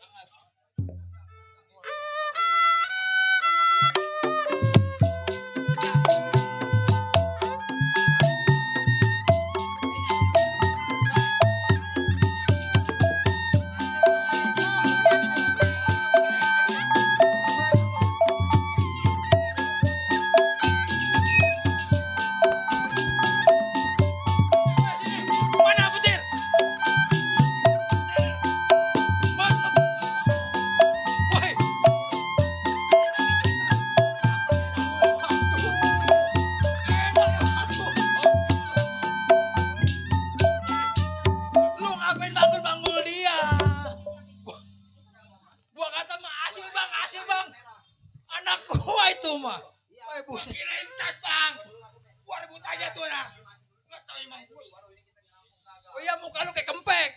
Mana petir? Mantap. Woi. Lu ngapain banggul-banggul dia? Gua kata mah hasil bang. Anak gua itu mah. Woi buset. Kirain tas bang. Gua rebut aja tuh nah. Nggak tahu emang bus. Oh iya muka lu kayak kempek.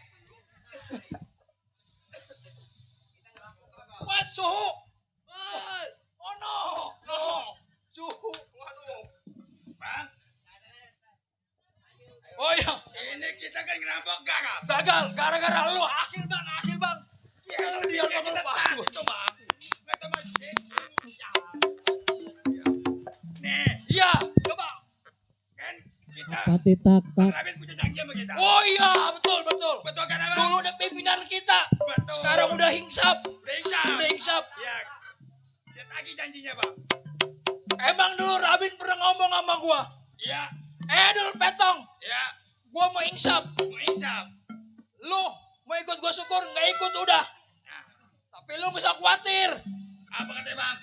What suhu? Oh no. Suhu. Waduh. Bang, Oh iya. ini kita kan ngerampok gagal. Gagal gara-gara lu hasil bang. Ya, Lu lu dia pikir ngomong kita pas tas gua. itu bang. Nggak tahu mas. Nih, Iya, coba. kan kita. tak Bang Rabin punya janji sama kita. Oh iya, betul. Betul kan abang? Dulu udah pimpinan kita. Betul. Sekarang udah hingsap. Udah insaf. Ya. Dia tagih janjinya bang. Emang dulu Rabin pernah ngomong sama gua. Iya. Dul Petong, Ya. gua mau hingsap. Mau insaf. Lu mau ikut gua syukur, nggak ikut udah. Nah, Tapi lu gak usah khawatir. apa katanya bang?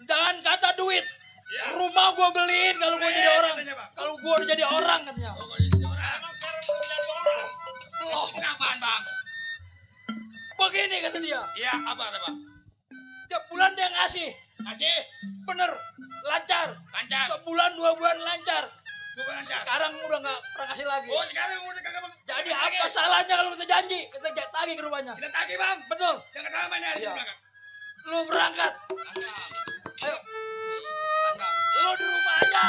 Jangan kata duit. Ya. Rumah gua beliin kalau gua jadi orang. Katanya, Bang. Kalau gua udah jadi orang katanya. Oh, kalau jadi orang. Emang sekarang belum jadi orang. Belum. Kenapaan bang? Begini kata dia. Iya, apa kata bang? Tiap bulan dia ngasih. Kasih. Bener. Lancar. Lancar. Sebulan 2 bulan lancar. Gua lancar. Sekarang udah gak pernah kasih lagi. Oh, sekarang udah kagak bang. Jadi apa salahnya kalau kita janji? Kita tagih ke rumahnya. Kita tagih bang. Betul. Jangan lama nih hari Iya. belakang. Lu berangkat. Ayo. Lu di rumah aja.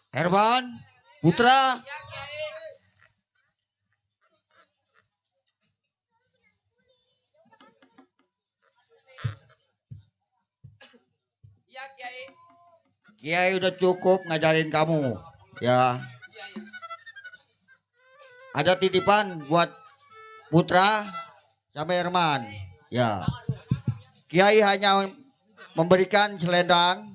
Herman Putra. Iya Kiai. Kiai udah cukup ngajarin kamu ya. Ada titipan buat Putra sama Herman ya. Kiai hanya memberikan selendang.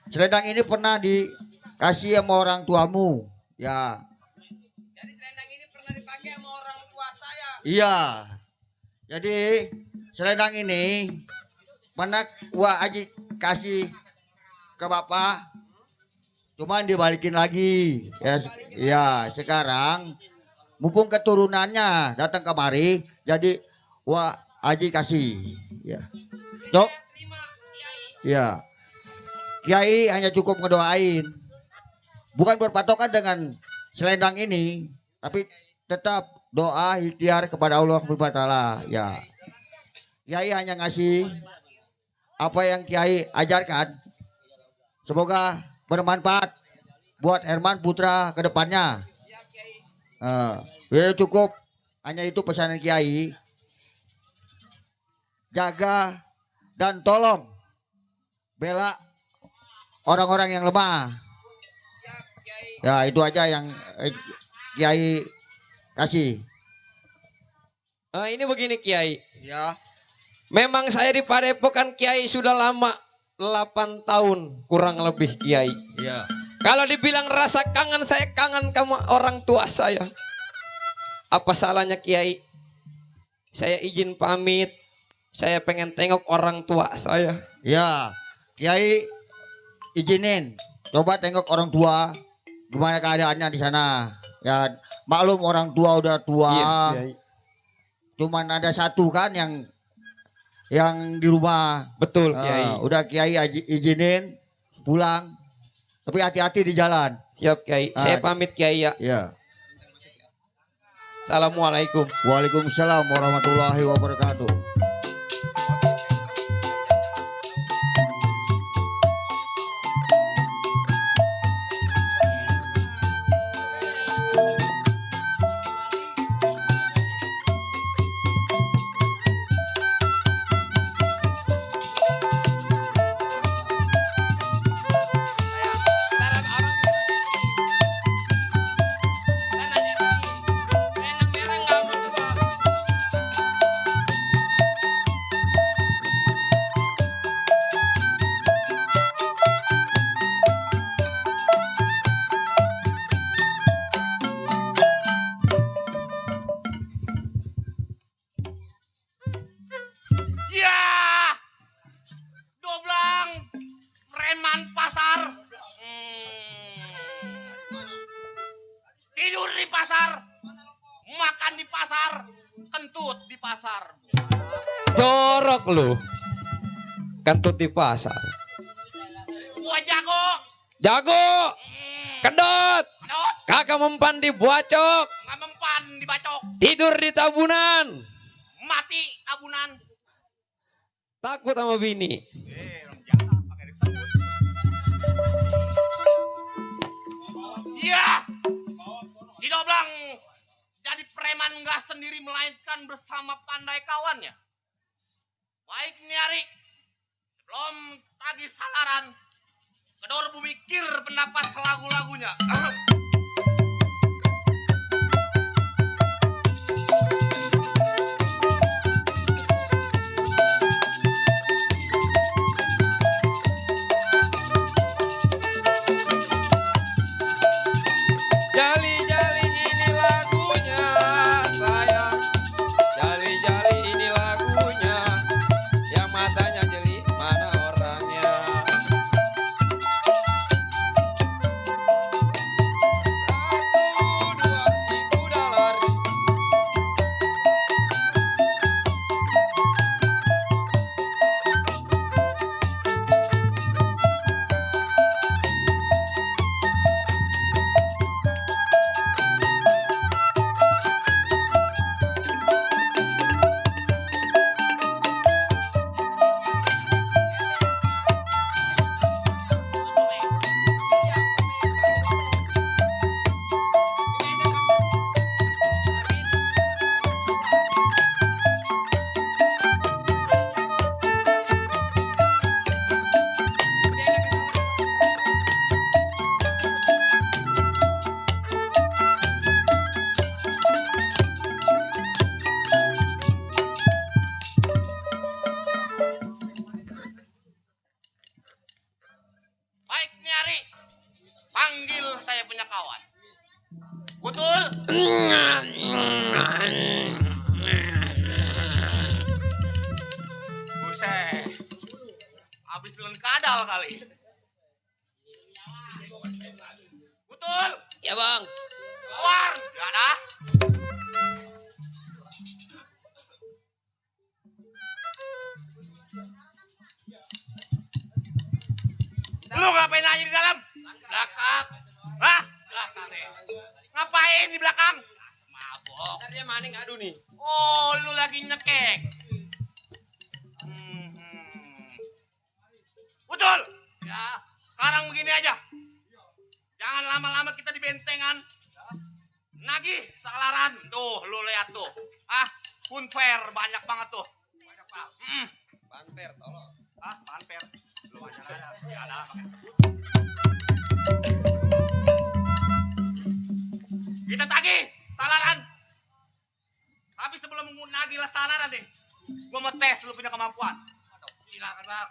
Selendang ini pernah dikasih sama orang tuamu ya. Jadi selendang ini pernah dipakai sama orang tua saya. Iya. Jadi selendang ini pernah Wah Aji kasih ke bapak, cuman dibalikin lagi. Ya sekarang mumpung keturunannya datang kemari, jadi Wah Aji kasih. Ya. Cok. Terima Kiai. Ya. Kiai hanya cukup ngedoain. Bukan berpatokan dengan selendang ini, tapi tetap doa ikhtiar kepada Allah Subhanahu wa taala ya. Kiai hanya ngasih apa yang Kiai ajarkan. Semoga bermanfaat buat Herman Putra ke depannya. Ya cukup, hanya itu pesanan Kiai. Jaga dan tolong bela orang-orang yang lemah. Ya itu aja yang Kiai kasih. Ini begini Kiai. Ya. Memang saya di Padepokan Kiai sudah lama, 8 tahun kurang lebih Kiai. Ya. Kalau dibilang rasa kangen, saya kangen sama orang tua saya. Apa salahnya Kiai? Saya izin pamit. Saya pengen tengok orang tua saya. Ya, Kiai izinin. Coba tengok orang tua. Gimana keadaannya di sana. Ya, maklum orang tua udah tua. Iya, Kiai. Cuman ada satu kan yang di rumah. Betul Kiai. Udah Kiai izinin pulang. Tapi hati-hati di jalan. Siap Kiai. Saya pamit Kiai ya. Ya. Assalamualaikum. Waalaikumsalam warahmatullahi wabarakatuh. Ya, doblang preman pasar. Tidur di pasar, makan di pasar, kentut di pasar. Jorok lu. Kentut di pasar. Gua jago, Jago. Kedot. dot, Kakak mempan di buacok. nggak mempan dibacok, Tidur di tabunan. mati abunan. Takut sama bini. Iya, si doblang jadi preman nggak sendiri melainkan bersama pandai kawannya. Baik nih Ari, sebelum tagih salaran, kedor mikir pendapat selagu-lagunya. Jali-jali ini lagunya sayang. Jali-jali ini lagunya. Yang matanya jeli mana orangnya. panggil saya punya kawan. Betul? Buset. Habis telan kadal kali. Betul? Ya bang. Keluar. Gak ada. Lu ngapain aja di dalam? Belakang. Hah? Belakang nih. Ngapain di belakang? Mabok. Ntar dia maning adu nih. Oh, lu lagi nyekek. Betul. Ya, sekarang begini aja. Jangan lama-lama kita di bentengan. Nagih sakalaran. Tuh, lu lihat tuh. Ah, funfair banyak banget tuh. Banyak banget. Panper tolong. Ah, panper. Lu aja ada. Ya ada. Kita tagih salaran. Tapi sebelum nagih lah salaran nih, gua mau tes lu punya kemampuan. Aduh, silakan bang.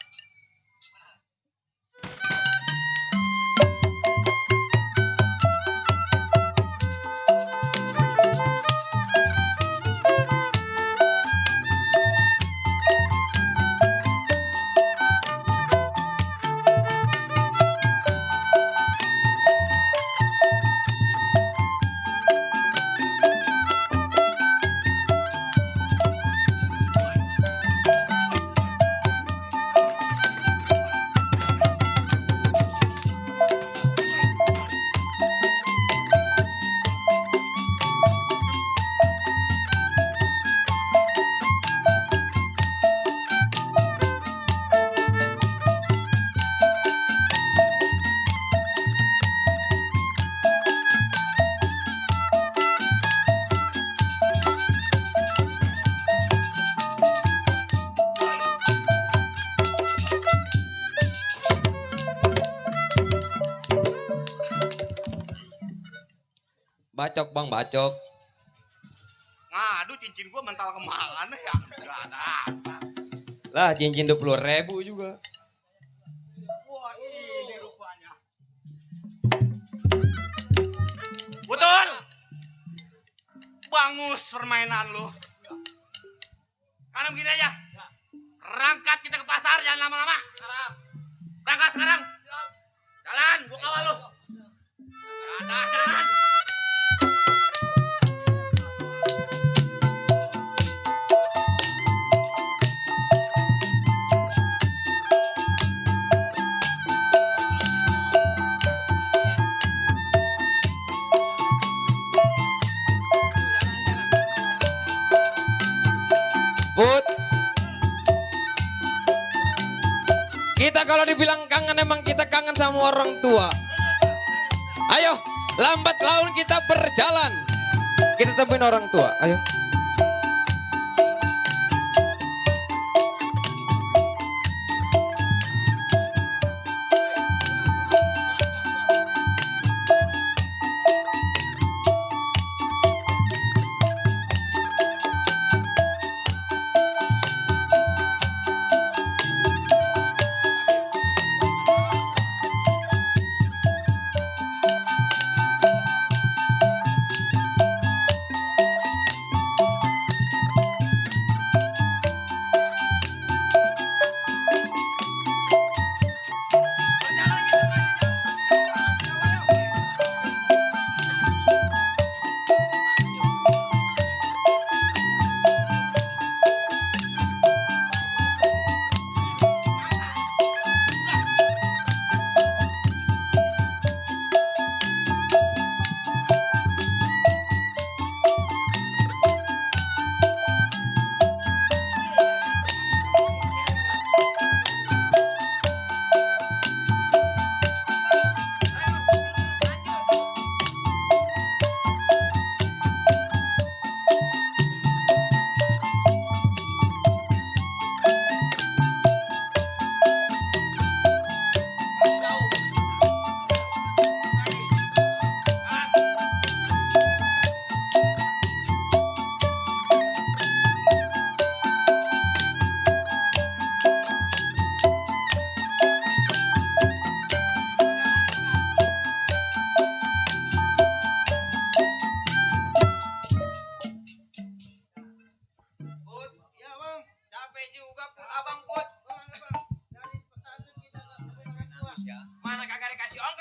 Bacok bang, bacok. Ngadu cincin gua mental kemana ya? Gak ada. Lah cincin 20.000 juga. Wah, ini rupanya. Betul. Bangus permainan lu. Karena begini aja. Rangkat kita ke pasar, jangan lama-lama. Berangkat sekarang. Jalan, gua kawal lu. Jalan. Put. Kita kalau dibilang kangen emang kita kangen sama orang tua. Ayo, lambat laun kita berjalan. Kita temuin orang tua, ayo.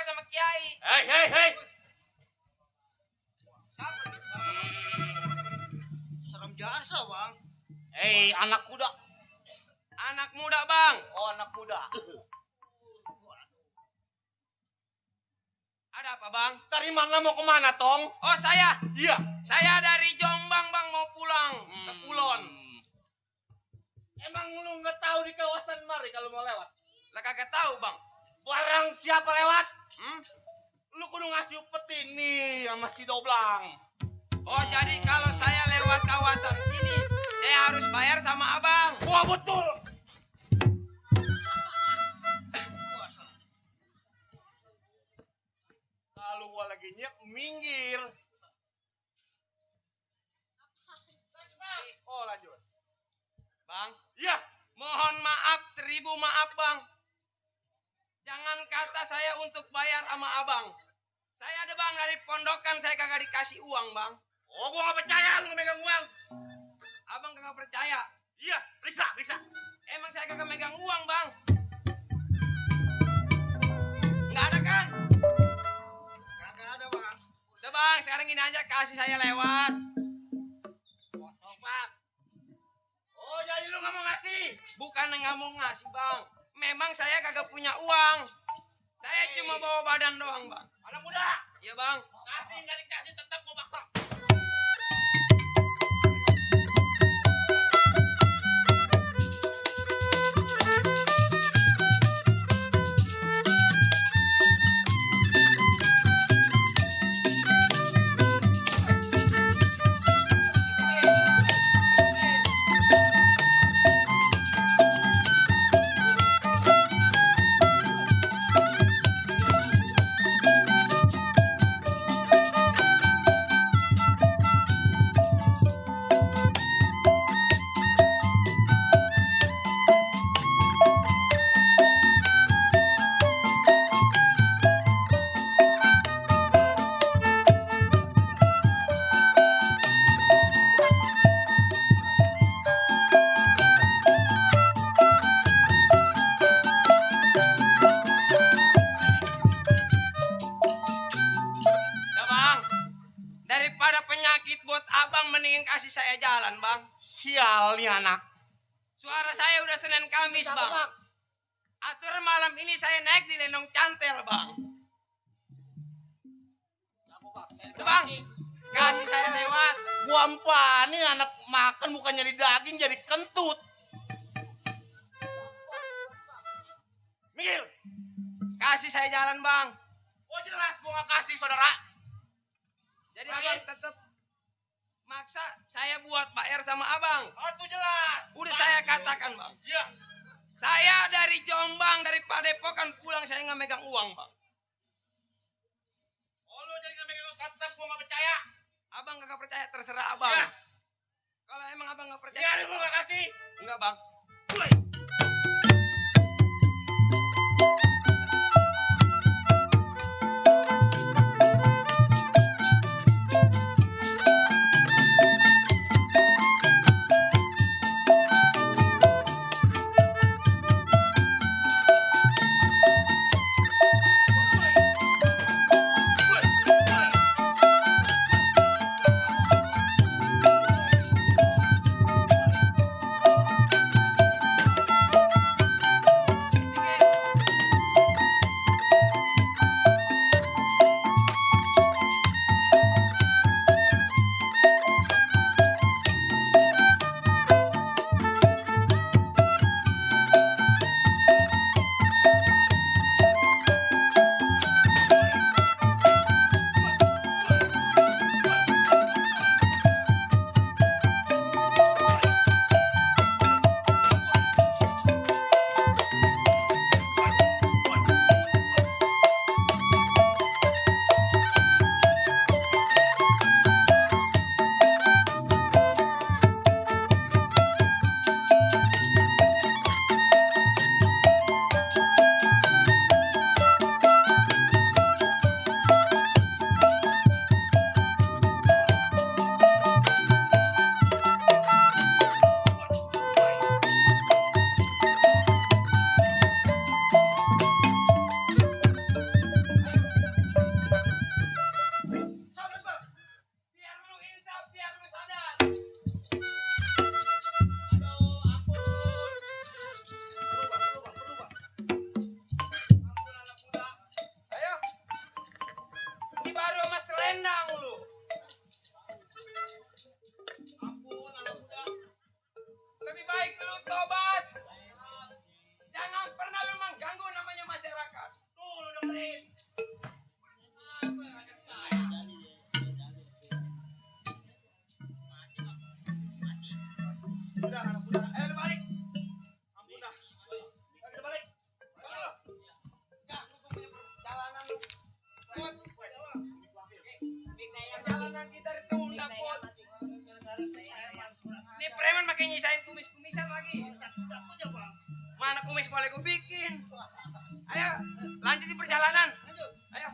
apa sama Kiai. Hei. Serem jasa, Bang. Hei, anak muda. Anak muda, Bang. Oh, anak muda. Ada apa, Bang? Dari mana mau kemana, Tong? Oh, saya. Iya. Saya dari Jombang, Bang, mau pulang ke Kulon. Emang lu nggak tahu di kawasan mari kalau mau lewat? Lah kagak tahu, Bang. Barang siapa lewat? Hmm? Lu kudu ngasih upeti nih sama si Doblang. Oh, jadi kalau saya lewat kawasan sini, saya harus bayar sama Abang. Wah, betul. Kalau gua lagi nyek, minggir. Oh, lanjut. Bang, Iya. mohon maaf, 1000 maaf, Bang. Jangan kata saya untuk bayar sama Abang. Saya ada, Bang, dari pondokan saya kagak dikasih uang, Bang. Oh, gua gak percaya lu megang uang. Abang kagak percaya. Iya, periksa. Emang saya kagak megang uang, Bang. Nggak ada kan? Kagak ada, Bang. Udah, Bang, sekarang ini aja kasih saya lewat. Pak. Oh, jadi lu gak mau ngasih? Bukan nggak mau ngasih, Bang. Memang saya kagak punya uang. Saya cuma bawa badan doang, Bang. Anak muda. Iya, Bang. Kasih, nggak dikasih tetap gua paksa. Udah, Bang. Daripada penyakit buat Abang, mendingin kasih saya jalan, Bang. Sial nih anak. Suara saya udah Senin Kamis, Bang. Atur malam ini saya naik di Lenong Cantel, Bang. Udah, Bang. Kasih saya lewat. Gua ampanin anak makan bukannya di daging jadi kentut. Minggir. Kasih saya jalan, Bang. Oh, jelas gua gak kasih, saudara. Jadi Abang tetap maksa saya buat bayar sama Abang. Oh, itu jelas. Udah saya katakan, Bang. Iya. Saya dari Jombang, dari Padepokan pulang saya nggak megang uang, Bang. Oh, lu jadi gak megang tetap gua gak percaya. Abang nggak percaya, terserah Abang. Ya. Kalau emang Abang nggak percaya, Biarin gua gak kasih. enggak, Bang. Mana kumis boleh gue bikin. Ayo, lanjutin perjalanan. Ayo.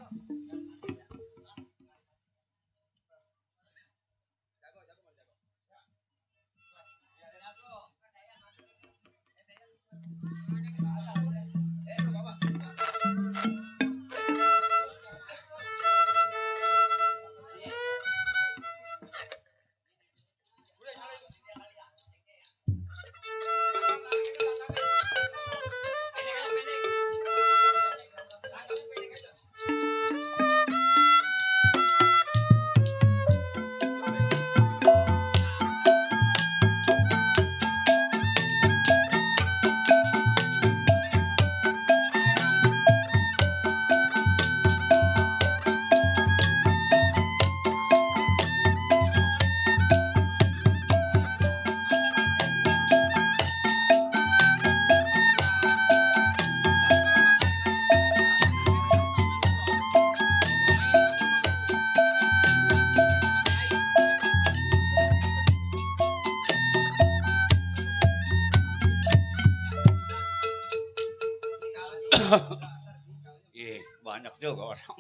Ih, banyak juga orang.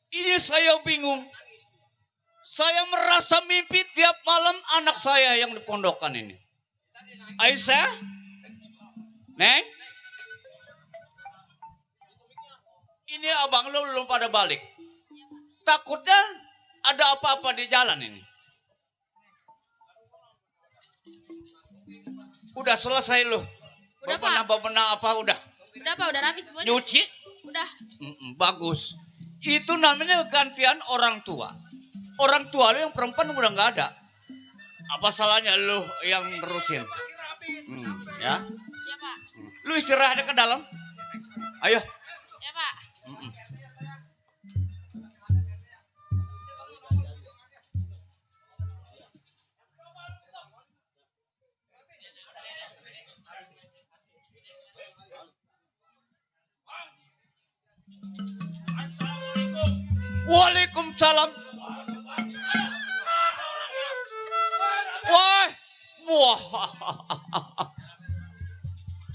Ini saya bingung. Saya merasa mimpi tiap malam anak saya yang di pondokan ini. Aisyah? Neng? Ini abang lo belum pada balik. Takutnya ada apa-apa di jalan ini. Udah selesai lo. Udah, Pak. Bebenah apa udah? Udah Pak, udah rapi semuanya. Nyuci? Udah. Bagus. Itu namanya gantian orang tua. Orang tua lu yang perempuan udah nggak ada. Apa salahnya lu yang nerusin? Ya? Iya Pak. Lu istirahatnya ke dalam. Ayo. Ya Pak. Waalaikumsalam. Wah, wah.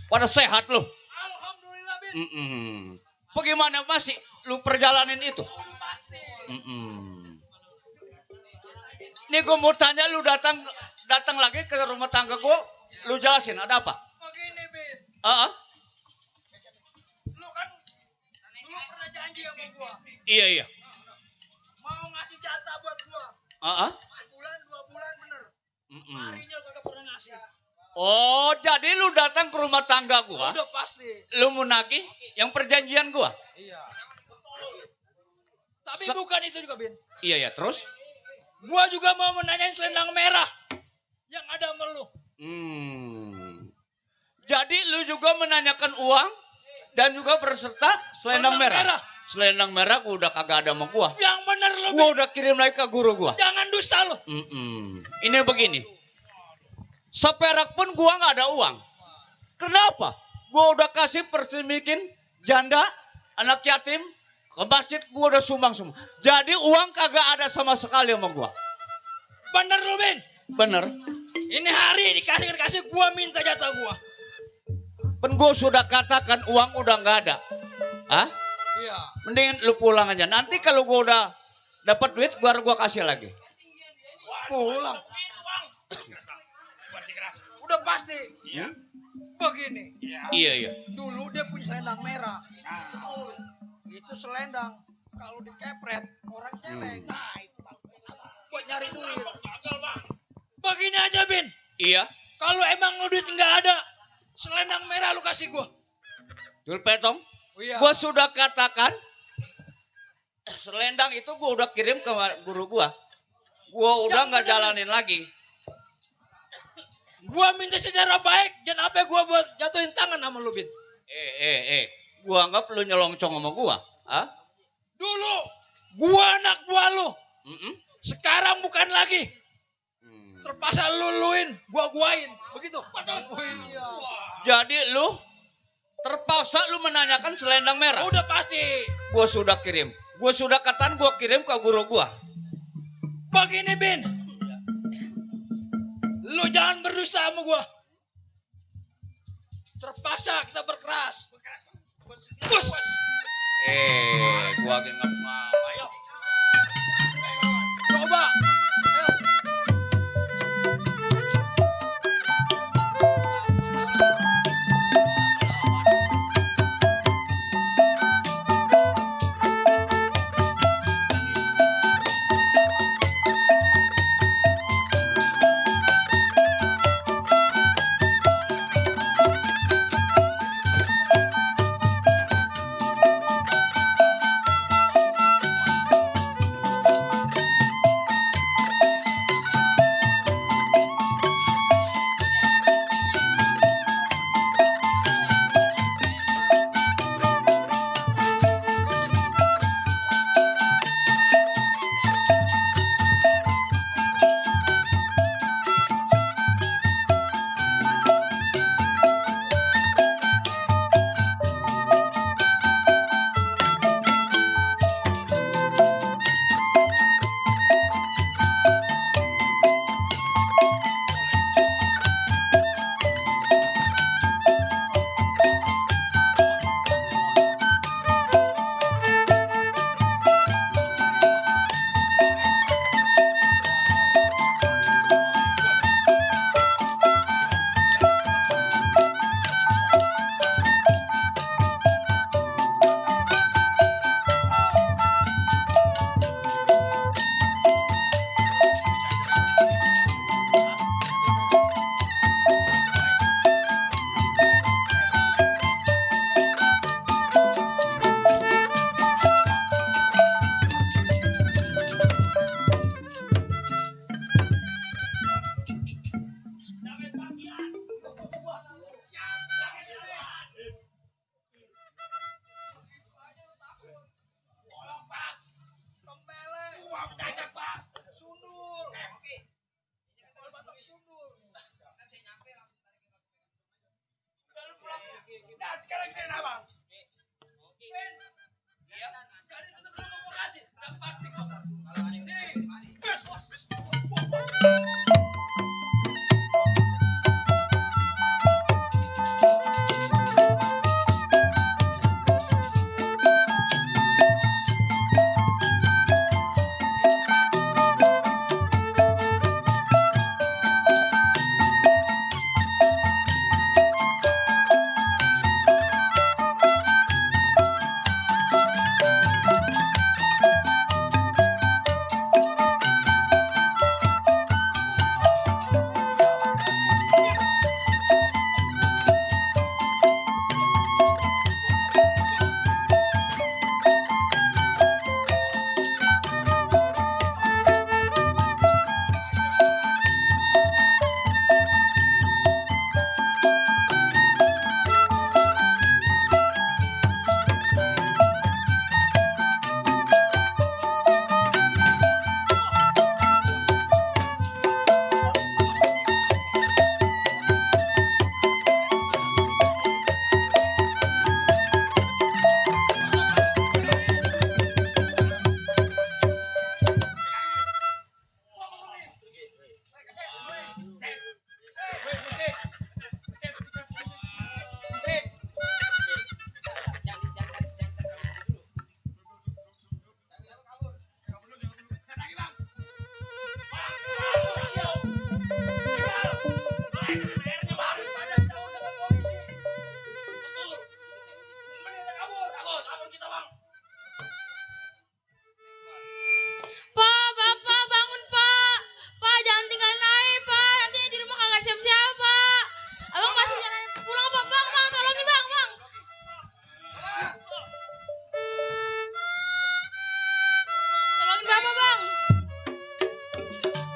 Pada sehat lu. Alhamdulillah, Bin. Bagaimana masih lu perjalanan itu? Nih gue mau tanya lu datang lagi ke rumah tangga gue, lu jelasin ada apa? Begini, Bin. Lu kan dulu pernah janji sama gua. Iya. Mau ngasih jatah buat gua. Sebulan, 2 bulan bener. Harinya lu kagak pernah ngasih. Oh, jadi lu datang ke rumah tangga gua? Udah pasti. Lu mau nagih yang perjanjian gua? Iya. Tapi bukan itu juga, Bin. Iya, terus? Gua juga mau menanyain selendang merah yang ada sama lu. Jadi lu juga menanyakan uang dan juga berserta selendang merah. Selendang merah gua udah kagak ada sama gua. Yang bener lu, Gua Bin. udah kirim lagi ke guru gua. Jangan dusta lu. Ini begini. Seperak pun gua nggak ada uang. Kenapa? Gua udah kasih persemikin janda, anak yatim, ke masjid gua udah sumbang semua. Jadi uang kagak ada sama sekali sama gua. Bener lu, Bin. Bener. Ini hari dikasih gua minta jatah gua. Pen gua sudah katakan uang udah nggak ada. Hah? Iya. Mendingan lu pulang aja. Nanti kalau gua udah dapat duit baru gua kasih lagi. Pulang. Udah pasti. Ya? Begini. Iya. Dulu dia punya selendang merah. Itu selendang. Kalau dikepret orang celeng. Nah, itu buat nyari duit. Begini aja, Bin. Iya. Kalau emang lu duit nggak ada, selendang merah lu kasih gua. Dul Petong. Oh, iya. Gua sudah katakan selendang itu gua udah kirim ke guru gua. Gua udah nggak jalanin lagi. Gua minta secara baik, jangan apa gua buat jatuhin tangan sama lu, Bin. Gua anggap lu nyelongcong sama gua. Hah? Dulu gua anak buah lu. Sekarang bukan lagi. Terpaksa luluin, guain. Begitu. Oh, iya. Jadi lu terpaksa lu menanyakan selendang merah. Udah pasti. Gua sudah kirim. Gua sudah katakan gua kirim ke guru gua. Begini, Bin. Lu jangan berdusta sama gua. Terpaksa kita berkeras. Bos. Gua gak mau. Ayo. Coba.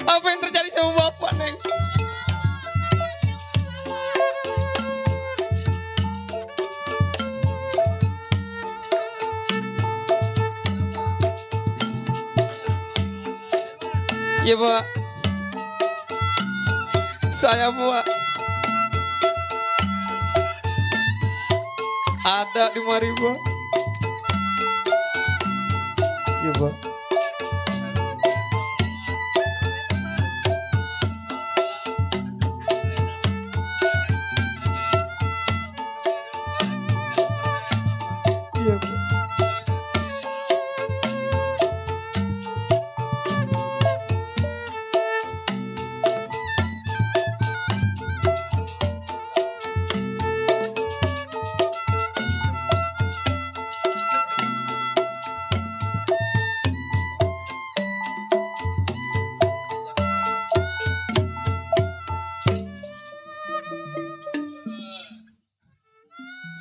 Apa yang terjadi sama bapak, Neng? Iya, Pak. Saya, Pak. Ada di mari, Pak. Iya, Pak.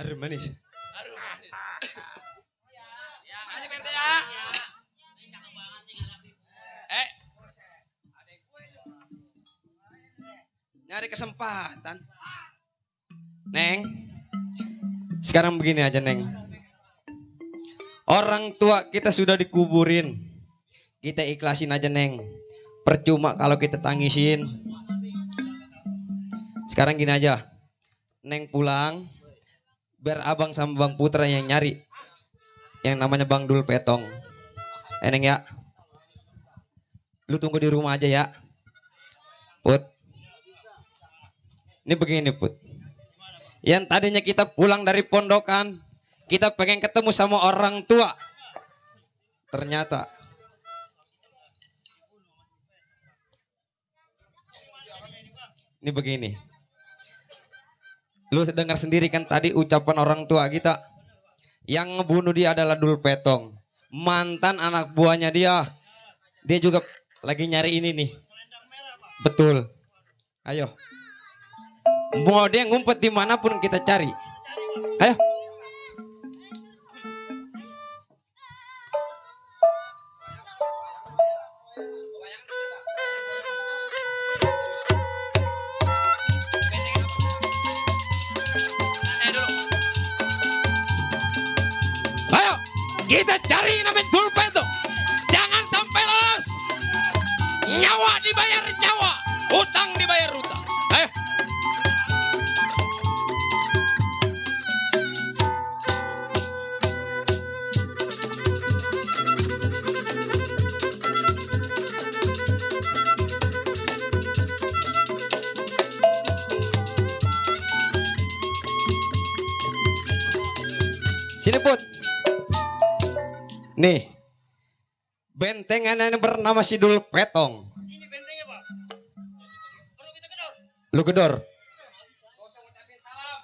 Harum manis. Ayo Pak RT ya. Nyari kesempatan. Neng. Sekarang begini aja, Neng. Orang tua kita sudah dikuburin. Kita ikhlasin aja, Neng. Percuma kalau kita tangisin. Sekarang gini aja. Neng pulang. Biar abang sama Bang Putra yang nyari. Yang namanya Bang Dul Petong. Neng ya. Lu tunggu di rumah aja ya. Put. Ini begini Put. Yang tadinya kita pulang dari pondokan, kita pengen ketemu sama orang tua. Ternyata ini begini. Lu dengar sendiri kan tadi ucapan orang tua kita. Yang ngebunuh dia adalah Dul Petong. Mantan anak buahnya dia. Dia juga lagi nyari ini nih. Betul. Ayo. Mau dia ngumpet dimanapun kita cari. Ayo. Ayo. Kita cari namanya Dul Petong. Jangan sampai lolos. Nyawa dibayar nyawa. Utang dibayar utang. Ayo. Sini Put. Nih. Bentengan yang bernama si Dul Petong. Ini bentengnya Pak. Kalau kita gedor. Lu gedor. Gak usah ngucapin salam.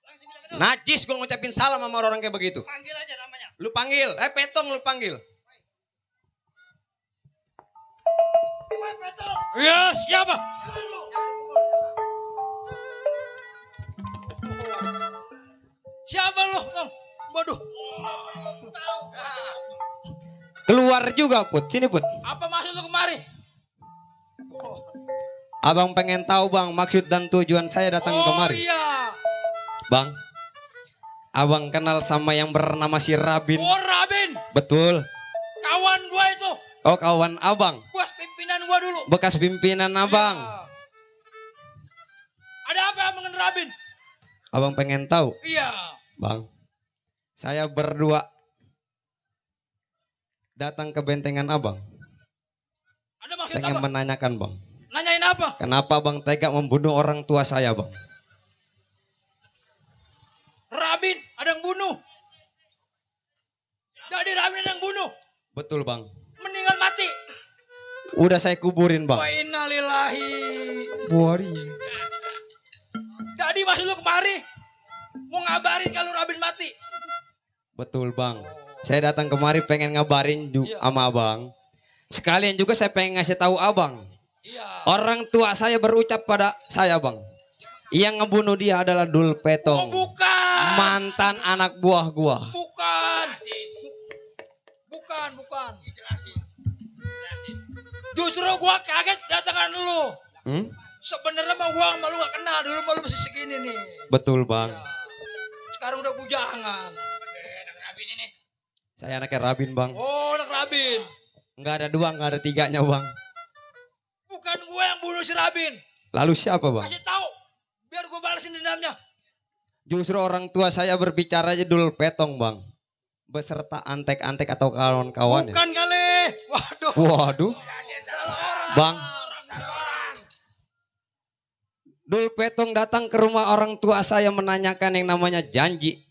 Langsung kita gedor. Najis gua ngucapin salam sama orang kayak begitu. Panggil aja namanya. Lu panggil. Petong lu panggil. Woi Petong. Ya, siapa? Siapa lu? Waduh, Keluar juga Put. Sini Put. apa maksud lu kemari? Abang pengen tahu Bang maksud dan tujuan saya datang kemari. Iya. Bang. Abang kenal sama yang bernama si Rabin. Oh Rabin, Betul. kawan gua itu. Oh kawan abang. Bos pimpinan gua dulu. Bekas pimpinan abang. Iya. Ada apa dengan Rabin? Abang pengen tahu. Iya. Bang. Saya berdua datang ke bentengan abang. Ada maksud Pengen apa? menanyakan Bang. Nanyain apa? Kenapa Bang tega membunuh orang tua saya Bang? Rabin ada yang bunuh. Jadi Rabin ada yang bunuh. Betul Bang. Meninggal mati. Udah saya kuburin Bang. Wa innalillahi. Wari. Jadi maksud lu kemari mau ngabarin kalau Rabin mati. Betul Bang. Saya datang kemari pengen ngabarin Iya. sama abang. Sekalian juga saya pengen ngasih tahu abang. Iya. Orang tua saya berucap pada saya Bang. Yang ngebunuh dia adalah Dul Oh Petong. bukan. Mantan anak buah gua. Bukan. Bukan. Justru gua kaget datangan lu. Hmm? Sebenarnya mah gua sama lu gak kenal dulu, malu masih segini nih. Betul Bang. Sekarang udah bujangan. Saya anaknya Rabin Bang. Oh, anak Rabin. Enggak ada dua, enggak ada tiganya Bang. Bukan gue yang bunuh si Rabin. Lalu siapa Bang? Kasih tahu. Biar gue balesin dendamnya. Justru orang tua saya berbicara aja Dul Petong Bang. Beserta antek-antek atau kawan-kawannya. Bukan kali. Waduh. Waduh. Salah orang. Bang. Salah orang. Dul Petong datang ke rumah orang tua saya menanyakan yang namanya janji.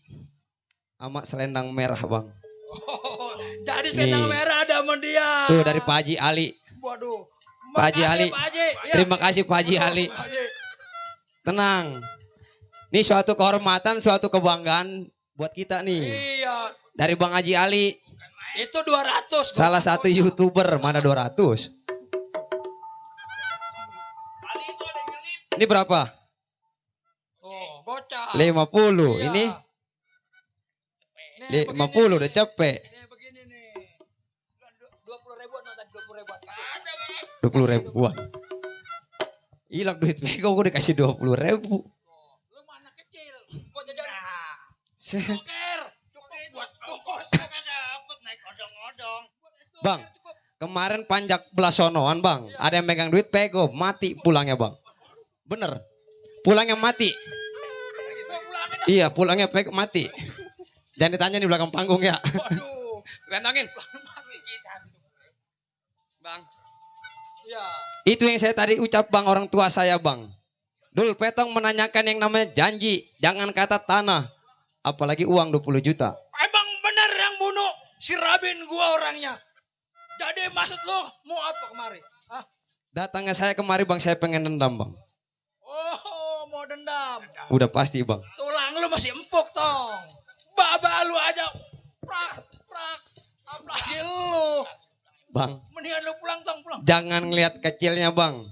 Sama selendang merah Bang. Oh, jadi selendang Nih. merah ada sama dia. Tuh dari Pak Haji Ali. Waduh. Pak Haji Makasih, Ali. Pak Haji. Ya. Terima kasih Pak Haji Ali. Pak Haji. Tenang. Ini suatu kehormatan, suatu kebanggaan buat kita nih. Iya. Dari Bang Haji Ali. Itu 200. Salah satu YouTuber. Mana 200? Ali itu ada yang nyelip. Ini berapa? Oh, gocap. 50. Iya. Ini Ini 50 udah capek. Ini begini nih. 20 ribuan tadi 20 ribuan. Kasih. 20 ribuan. Hilang duit pego gue dikasih 20 ribu. Lu mah anak kecil. Buat jajan. Se- Joker. Cukup buat ongkos. Kan dapet naik odong-odong. Bang, kemarin panjak belasonoan bang. Ada yang megang duit pego, mati pulangnya bang. Bener, pulangnya mati. Iya, pulangnya pego mati. Jangan ditanya di belakang panggung ya. Waduh. Gantongin. Mati kita. Bang, Ya. itu yang saya tadi ucap bang, orang tua saya bang. Dul Petong menanyakan yang namanya janji, jangan kata tanah. Apalagi uang 20 juta. Emang benar yang bunuh si Rabin gua orangnya. Jadi maksud lu mau apa kemari? Hah? Datangnya saya kemari bang, saya pengen dendam bang. Oh, mau dendam. Udah pasti bang. Tulang lu masih empuk, Tong. Baba lu aja prak prak. Apalagi lu. Bang, Mendingan lu pulang, Tong, pulang. jangan ngelihat kecilnya bang.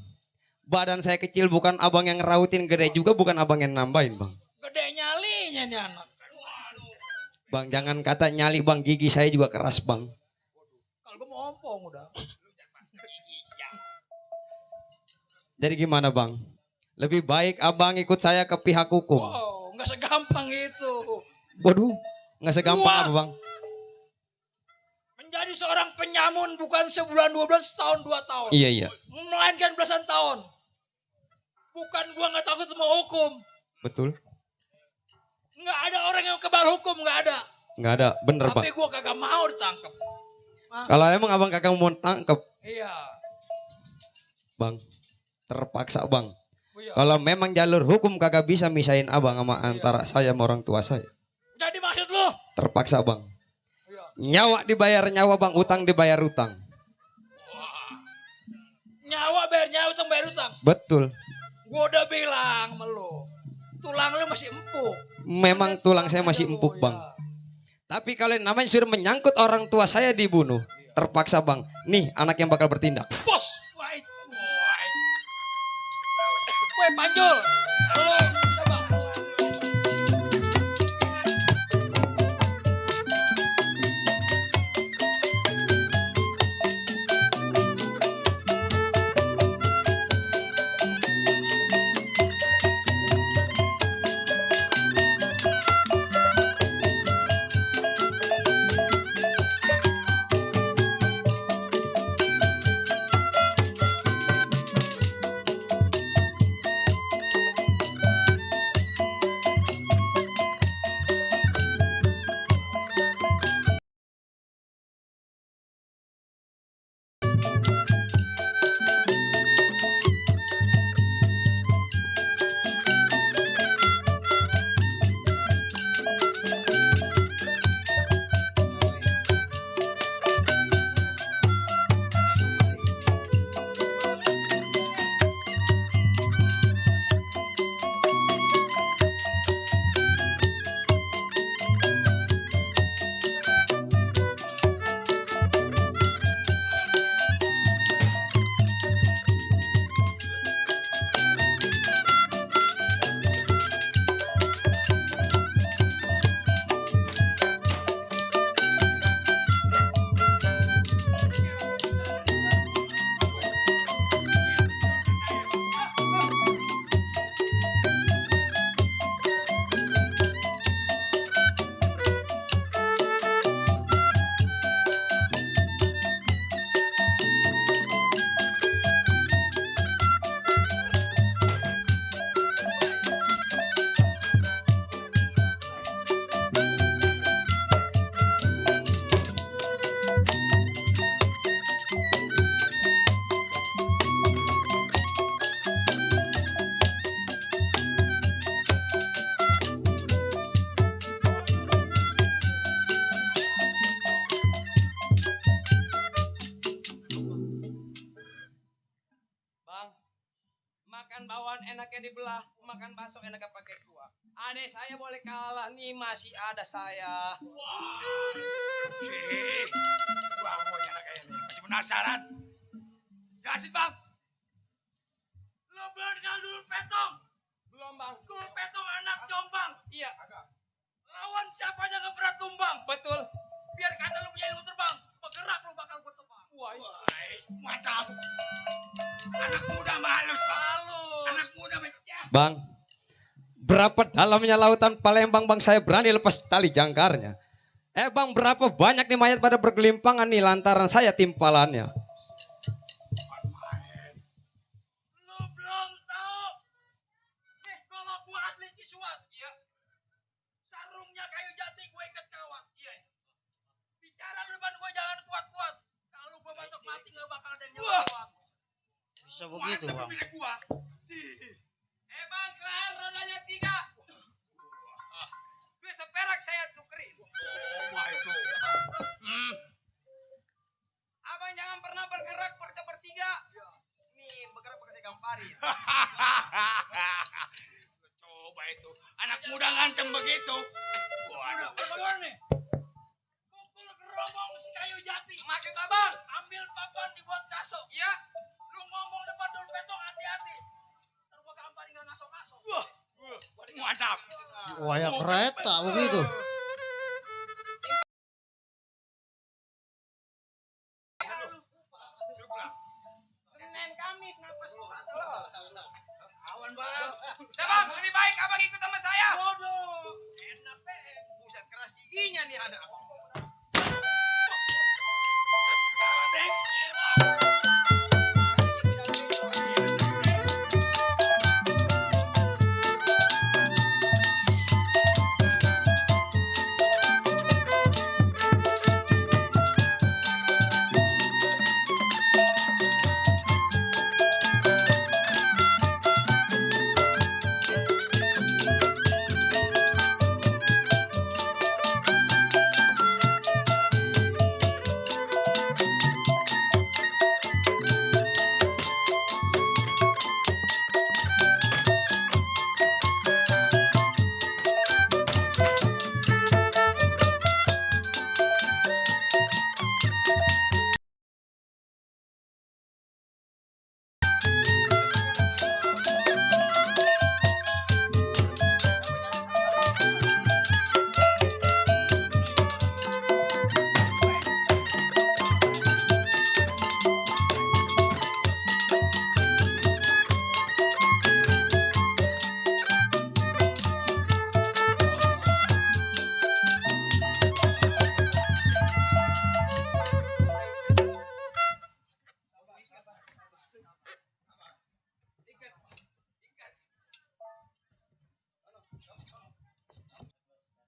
Badan saya kecil, bukan abang yang ngerautin, gede juga bukan abang yang nambahin bang. Gede nyalinya nih anak. Bang jangan kata nyali bang, gigi saya juga keras bang. Kalau gua mau ompong udah. Jadi gimana bang? Lebih baik abang ikut saya ke pihak hukum. Wow, nggak segampang itu. Waduh, nggak segampang Wah. apa bang? Menjadi seorang penyamun bukan sebulan, 2 bulan, setahun, 2 tahun. Iya iya, Melainkan belasan tahun. Bukan gua nggak takut sama hukum. betul. Nggak ada orang yang kebal hukum, nggak ada. Nggak ada, bener Tapi bang. gua kagak mau ditangkap. Kalau emang abang kagak mau tangkep, Iya. bang, terpaksa bang. Iya. Kalau memang jalur hukum kagak bisa misahin abang sama antara saya sama orang tua saya. Jadi maksud lu? Terpaksa bang. Iya. Nyawa dibayar nyawa bang, utang dibayar utang. Nyawa bayar nyawa, utang bayar utang. Betul. Gua udah bilang sama lu. Tulang lu masih empuk. Memang tulang saya masih Aduh, empuk ya. bang. Tapi kalau yang namanya sudah menyangkut orang tua saya dibunuh, terpaksa bang. Nih anak yang bakal bertindak. Bos. Wait. Woi, Panjul. Lu coba. Makan bawaan enaknya dibelah, makan bakso enaknya pakai kuah. Adek saya boleh kalah nih, masih ada saya. Wah, mau anak kayak ini. Masih penasaran? Jelasin, Bang. Lo belum kenal Dul Petong? Belum bang. Dul Petong anak Jombang. Iya. Lawan siapa yang gak pernah tumbang? Bang, berapa dalamnya lautan Palembang bang, saya berani lepas tali jangkarnya. Bang, berapa banyak nih mayat pada bergelimpangan nih lantaran saya timpalannya. Lu belum tahu. Nih, kalau gua asli Cisuan, iya. Sarungnya kayu jati gue ikat kawan. Iya. Bicara di depan gua jangan kuat-kuat. Kalau gua batuk mati nggak bakal ada yang jawab. Bisa begitu, Bang. Gua. Bang, kelar rodanya 3. Duit seperak saya tukerin. Wah itu. Abang jangan pernah bergerak bertiga. Nih, bergerak pakai saya gamparin. Coba itu. Anak muda ngancem begitu. Waduh. Abang nih. Pukul gerobong si kayu jati. Maksud abang, ambil papan dibuat kaso. Iya. Lu ngomong depan dulu petong hati-hati. Ntar gua gamparin nggak ngaso-ngaso. Wah. Mantap. Wah, ya kereta begitu. Senin Kamis napas gua tolong. Awan, Bang. Udah bang, lebih baik abang ikut sama saya. Waduh, enak deh. Buset keras giginya nih ada.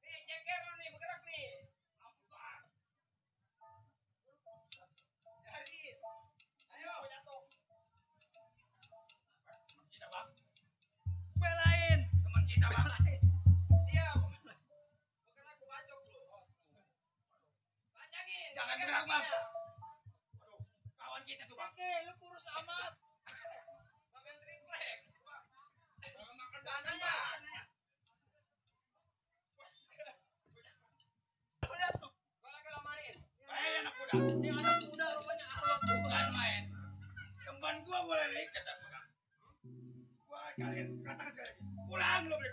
Nih, ceker lu nih, bergerak nih. Jarin. Ayo. Kita bang. Belain. Teman kita bang. Diam. Bukan aku bacok lu. Panjangin. Jangan gerak bang. Waduh, kawan kita tuh bang. Oke, lu kurus amat. Makan triplek. Makan dananya. Ini anak muda rupanya ahlak bukan main. Kemban gua boleh diikat tak pegang. Gua kalian katakan sekali lagi. Pulang lo beli.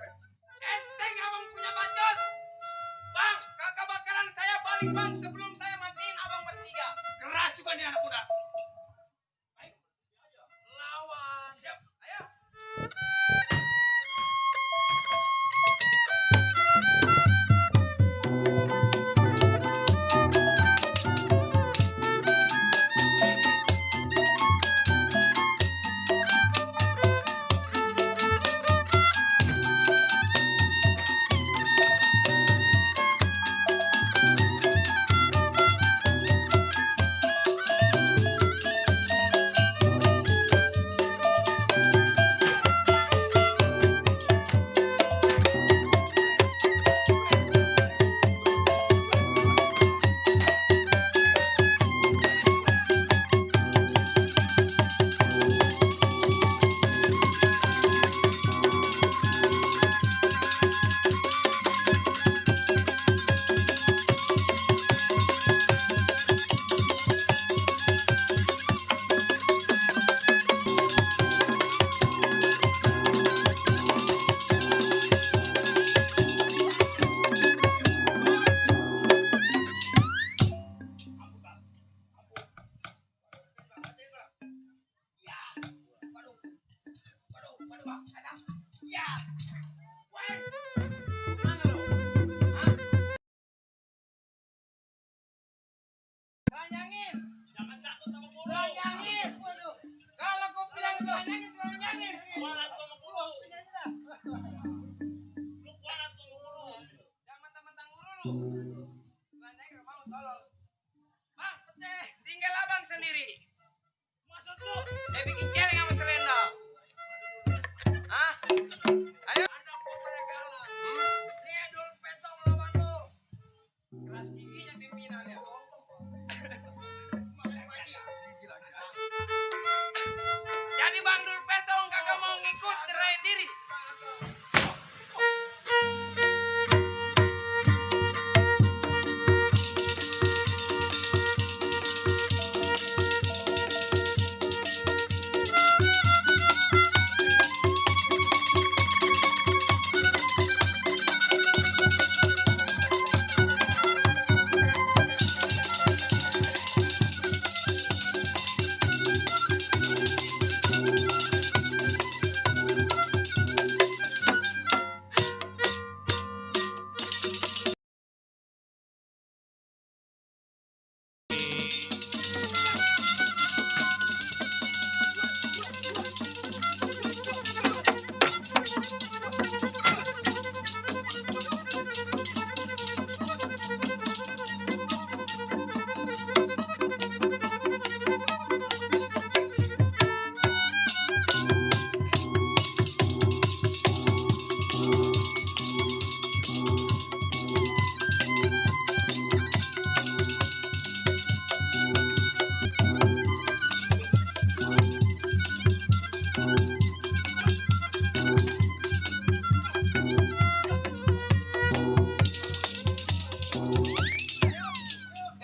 Enteng abang punya bacot. Bang, kakak bakalan saya balik bang sebelum saya matiin abang bertiga. Keras juga nih anak muda. Baik. Lawan. Siap. Ayo. Jangan mentang-mentang guru lu. Banyak nggak mau tolong. Bang, pecah. Tinggal abang sendiri. Maksud lu? Saya bikin celeng sama selendang. Hah? Ayo. Ada pokoknya kalah. Nih dulu petong lawan lu. Keras giginya pimpinan ya. Jadi Bang Dul Petong kagak mau ngikut cerain diri.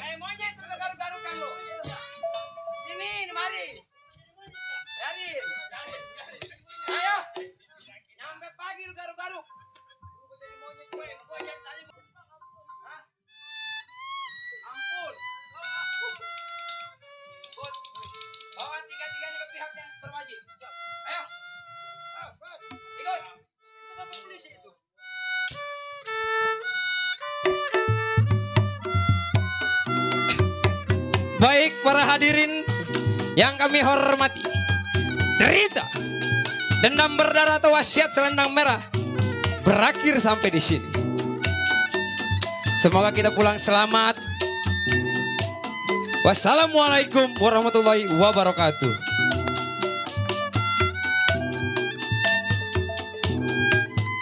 Kayak monyet terus garuk-garukan lu. Sini, mari. Dari. Ayo. Nyampe pagi lu garuk-garuk. Lu jadi monyet gue jadi tadi. Hah? Ampun. Bud, bawa tiga-tiganya ke pihak yang berwajib. Ayo. Ikut. Itu bapak polisi itu. Baik para hadirin yang kami hormati, derita dendam berdarah atau wasiat selendang merah berakhir sampai di sini. Semoga kita pulang selamat. Wassalamualaikum warahmatullahi wabarakatuh.